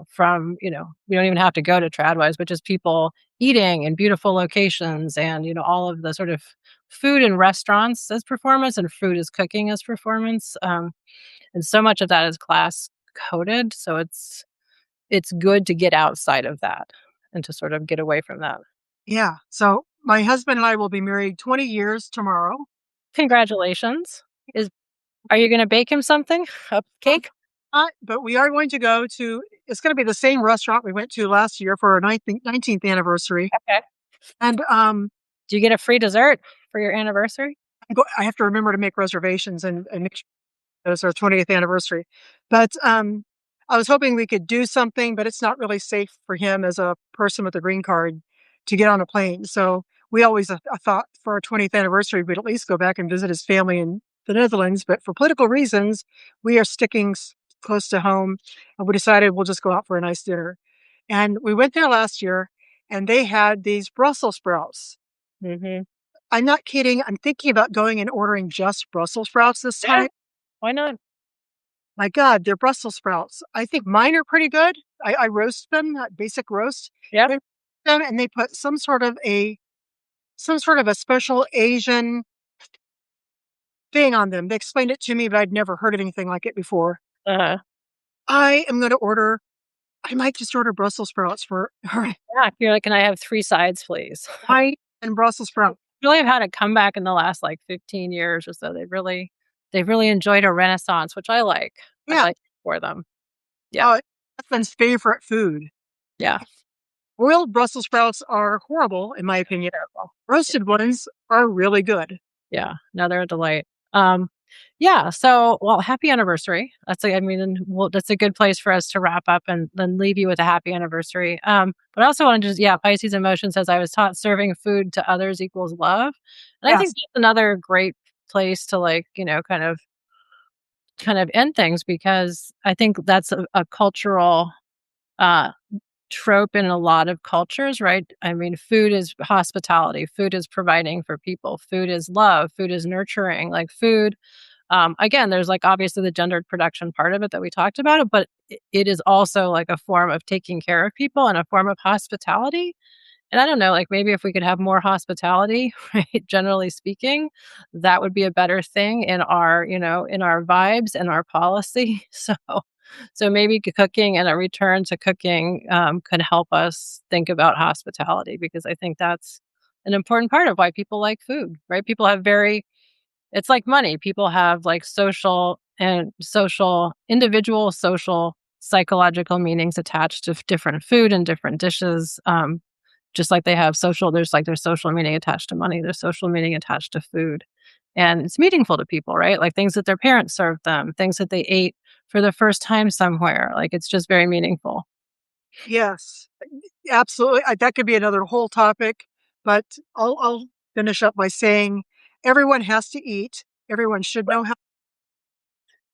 [SPEAKER 1] from, we don't even have to go to Tradwise, but just people eating in beautiful locations and, all of the sort of food and restaurants as performance and food as cooking as performance. And so much of that is class coded. So it's good to get outside of that and to sort of get away from that.
[SPEAKER 2] Yeah. So my husband and I will be married 20 years tomorrow.
[SPEAKER 1] Congratulations. Is Are you gonna bake him something? A
[SPEAKER 2] Um,
[SPEAKER 1] cake?
[SPEAKER 2] but we are going to go to, it's going to be the same restaurant we went to last year for our 19th anniversary.
[SPEAKER 1] Okay.
[SPEAKER 2] And
[SPEAKER 1] Do you get a free dessert for your anniversary?
[SPEAKER 2] I have to remember to make reservations and make it was our 20th anniversary. But, I was hoping we could do something, but it's not really safe for him as a person with a green card to get on a plane. So we always thought for our 20th anniversary, we'd at least go back and visit his family in the Netherlands. But for political reasons, we are sticking close to home, and we decided we'll just go out for a nice dinner. And we went there last year, and they had these Brussels sprouts.
[SPEAKER 1] Mhm.
[SPEAKER 2] I'm not kidding. I'm thinking about going and ordering just Brussels sprouts this
[SPEAKER 1] Yeah,
[SPEAKER 2] time.
[SPEAKER 1] why not?
[SPEAKER 2] My god, they're Brussels sprouts. I think mine are pretty good. I roast them, basic roast.
[SPEAKER 1] Yep.
[SPEAKER 2] They them and they put some sort of a special Asian thing on them. They explained it to me, but I'd never heard of anything like it before.
[SPEAKER 1] Uh-huh.
[SPEAKER 2] I am gonna order I might just order Brussels sprouts for
[SPEAKER 1] Yeah, you're like, "Can I have 3 sides, please?"
[SPEAKER 2] white and Brussels sprout.
[SPEAKER 1] Really have had a comeback in the last, like, 15 years or so. They've really enjoyed a renaissance, which I like. I
[SPEAKER 2] Yeah.
[SPEAKER 1] like for them. Yeah,
[SPEAKER 2] Oh, husband's favorite food.
[SPEAKER 1] yeah,
[SPEAKER 2] Boiled Brussels sprouts are horrible, in my opinion. Roasted ones are really good.
[SPEAKER 1] yeah. No, they're a delight. Yeah, so, well, happy anniversary. I mean, and well, that's a good place for us to wrap up and then leave you with a happy anniversary. But I also wanted to just yeah, Pisces in Motion says, "I was taught serving food to others equals love." And I think
[SPEAKER 2] Yes.
[SPEAKER 1] that's another great place to, like, kind of end things because I think that's a cultural, uh, trope in a lot of cultures, right? I mean, food is hospitality, food is providing for people, food is love, food is nurturing, like, food again, there's, like, obviously the gendered production part of it that we talked about, but it is also, like, a form of taking care of people and a form of hospitality, and I don't know, like, maybe if we could have more hospitality, right, generally speaking, that would be a better thing in our, in our vibes and our policy. So maybe cooking and a return to cooking, could help us think about hospitality because I think that's an important part of why people like food, right? People have very it's like money. People have like individual social, psychological meanings attached to different food and different dishes. Just like they have there's social meaning attached to money, there's social meaning attached to food. And it's meaningful to people, right? Like things that their parents served them, things that they ate for the first time somewhere. Like it's just very meaningful.
[SPEAKER 2] Yes. Absolutely. That could be another whole topic, but I'll finish up by saying everyone has to eat. Everyone should know how,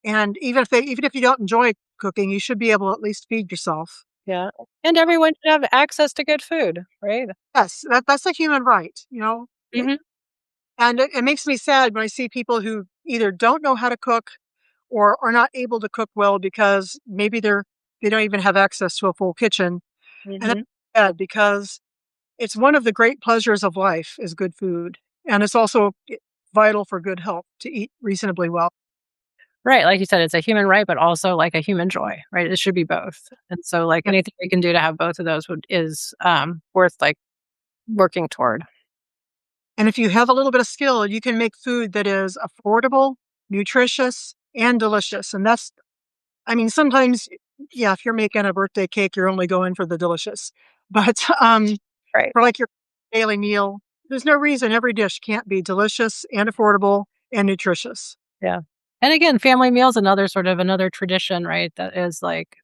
[SPEAKER 2] and even if you don't enjoy cooking, you should be able to at least feed yourself.
[SPEAKER 1] Yeah. And everyone should have access to good food, right?
[SPEAKER 2] Yes, that's a human right,
[SPEAKER 1] Mhm.
[SPEAKER 2] and it makes me sad when I see people who either don't know how to cook or are not able to cook well because maybe they don't even have access to a full kitchen, and that's
[SPEAKER 1] Mhm.
[SPEAKER 2] sad because it's one of the great pleasures of life is good food, and it's also vital for good health to eat reasonably well.
[SPEAKER 1] Right, like you said, it's a human right, but also like a human joy, right? It should be both. And so like
[SPEAKER 2] Yeah,
[SPEAKER 1] anything we can do to have both of those is worth like working toward.
[SPEAKER 2] and if you have a little bit of skill, you can make food that is affordable, nutritious, and delicious, and that's I mean, sometimes, yeah, if you're making a birthday cake, you're only going for the delicious, but,
[SPEAKER 1] Right.
[SPEAKER 2] for, like, your daily meal, there's no reason every dish can't be delicious and affordable and nutritious.
[SPEAKER 1] Yeah. And again, family meals another tradition, right? That is like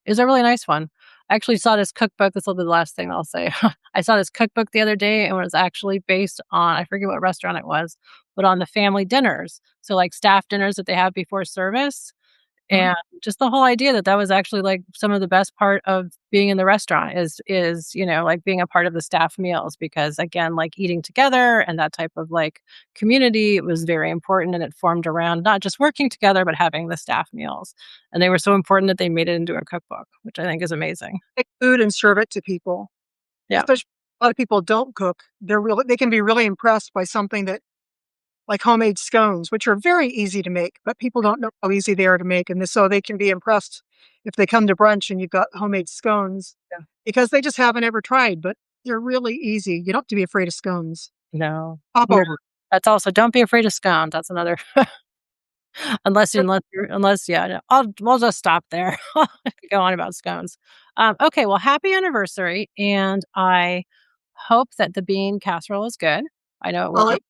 [SPEAKER 1] is a really nice one. I actually saw this cookbook, this will be the last thing I'll say. I saw this cookbook the other day, and it was actually based on I forget what restaurant it was, but on the family dinners. So, like, staff dinners that they have before service,
[SPEAKER 2] Mhm.
[SPEAKER 1] and just the whole idea that that was actually, like, some of the best part of being in the restaurant like, being a part of the staff meals because, again, like, eating together and that type of, like, community was very important, and it formed around not just working together, but having the staff meals, and they were so important that they made it into a cookbook, which I think is amazing.
[SPEAKER 2] Take food and serve it to people,
[SPEAKER 1] Yeah.
[SPEAKER 2] especially a lot of people don't cook. They can be really impressed by something that like homemade scones, which are very easy to make, but people don't know how easy they are to make, and so they can be impressed if they come to brunch and you've got homemade scones
[SPEAKER 1] Yeah.
[SPEAKER 2] because they just haven't ever tried, but they're really easy. You don't have to be afraid of scones.
[SPEAKER 1] No.
[SPEAKER 2] Pop
[SPEAKER 1] Yeah.
[SPEAKER 2] over.
[SPEAKER 1] That's also don't be afraid of scones, that's another unless yeah, no, we'll just stop there. Go on about scones. Okay, well, happy anniversary, and I hope that the bean casserole is good. I know it will
[SPEAKER 2] Well,
[SPEAKER 1] be.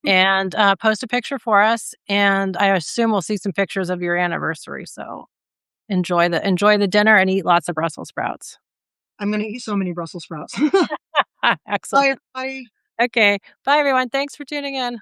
[SPEAKER 1] And, post a picture for us, and I assume we'll see some pictures of your anniversary, so enjoy the dinner and eat lots of Brussels sprouts.
[SPEAKER 2] I'm gonna eat so many Brussels sprouts.
[SPEAKER 1] Excellent.
[SPEAKER 2] Bye, bye.
[SPEAKER 1] Okay. Bye, everyone. Thanks for tuning in.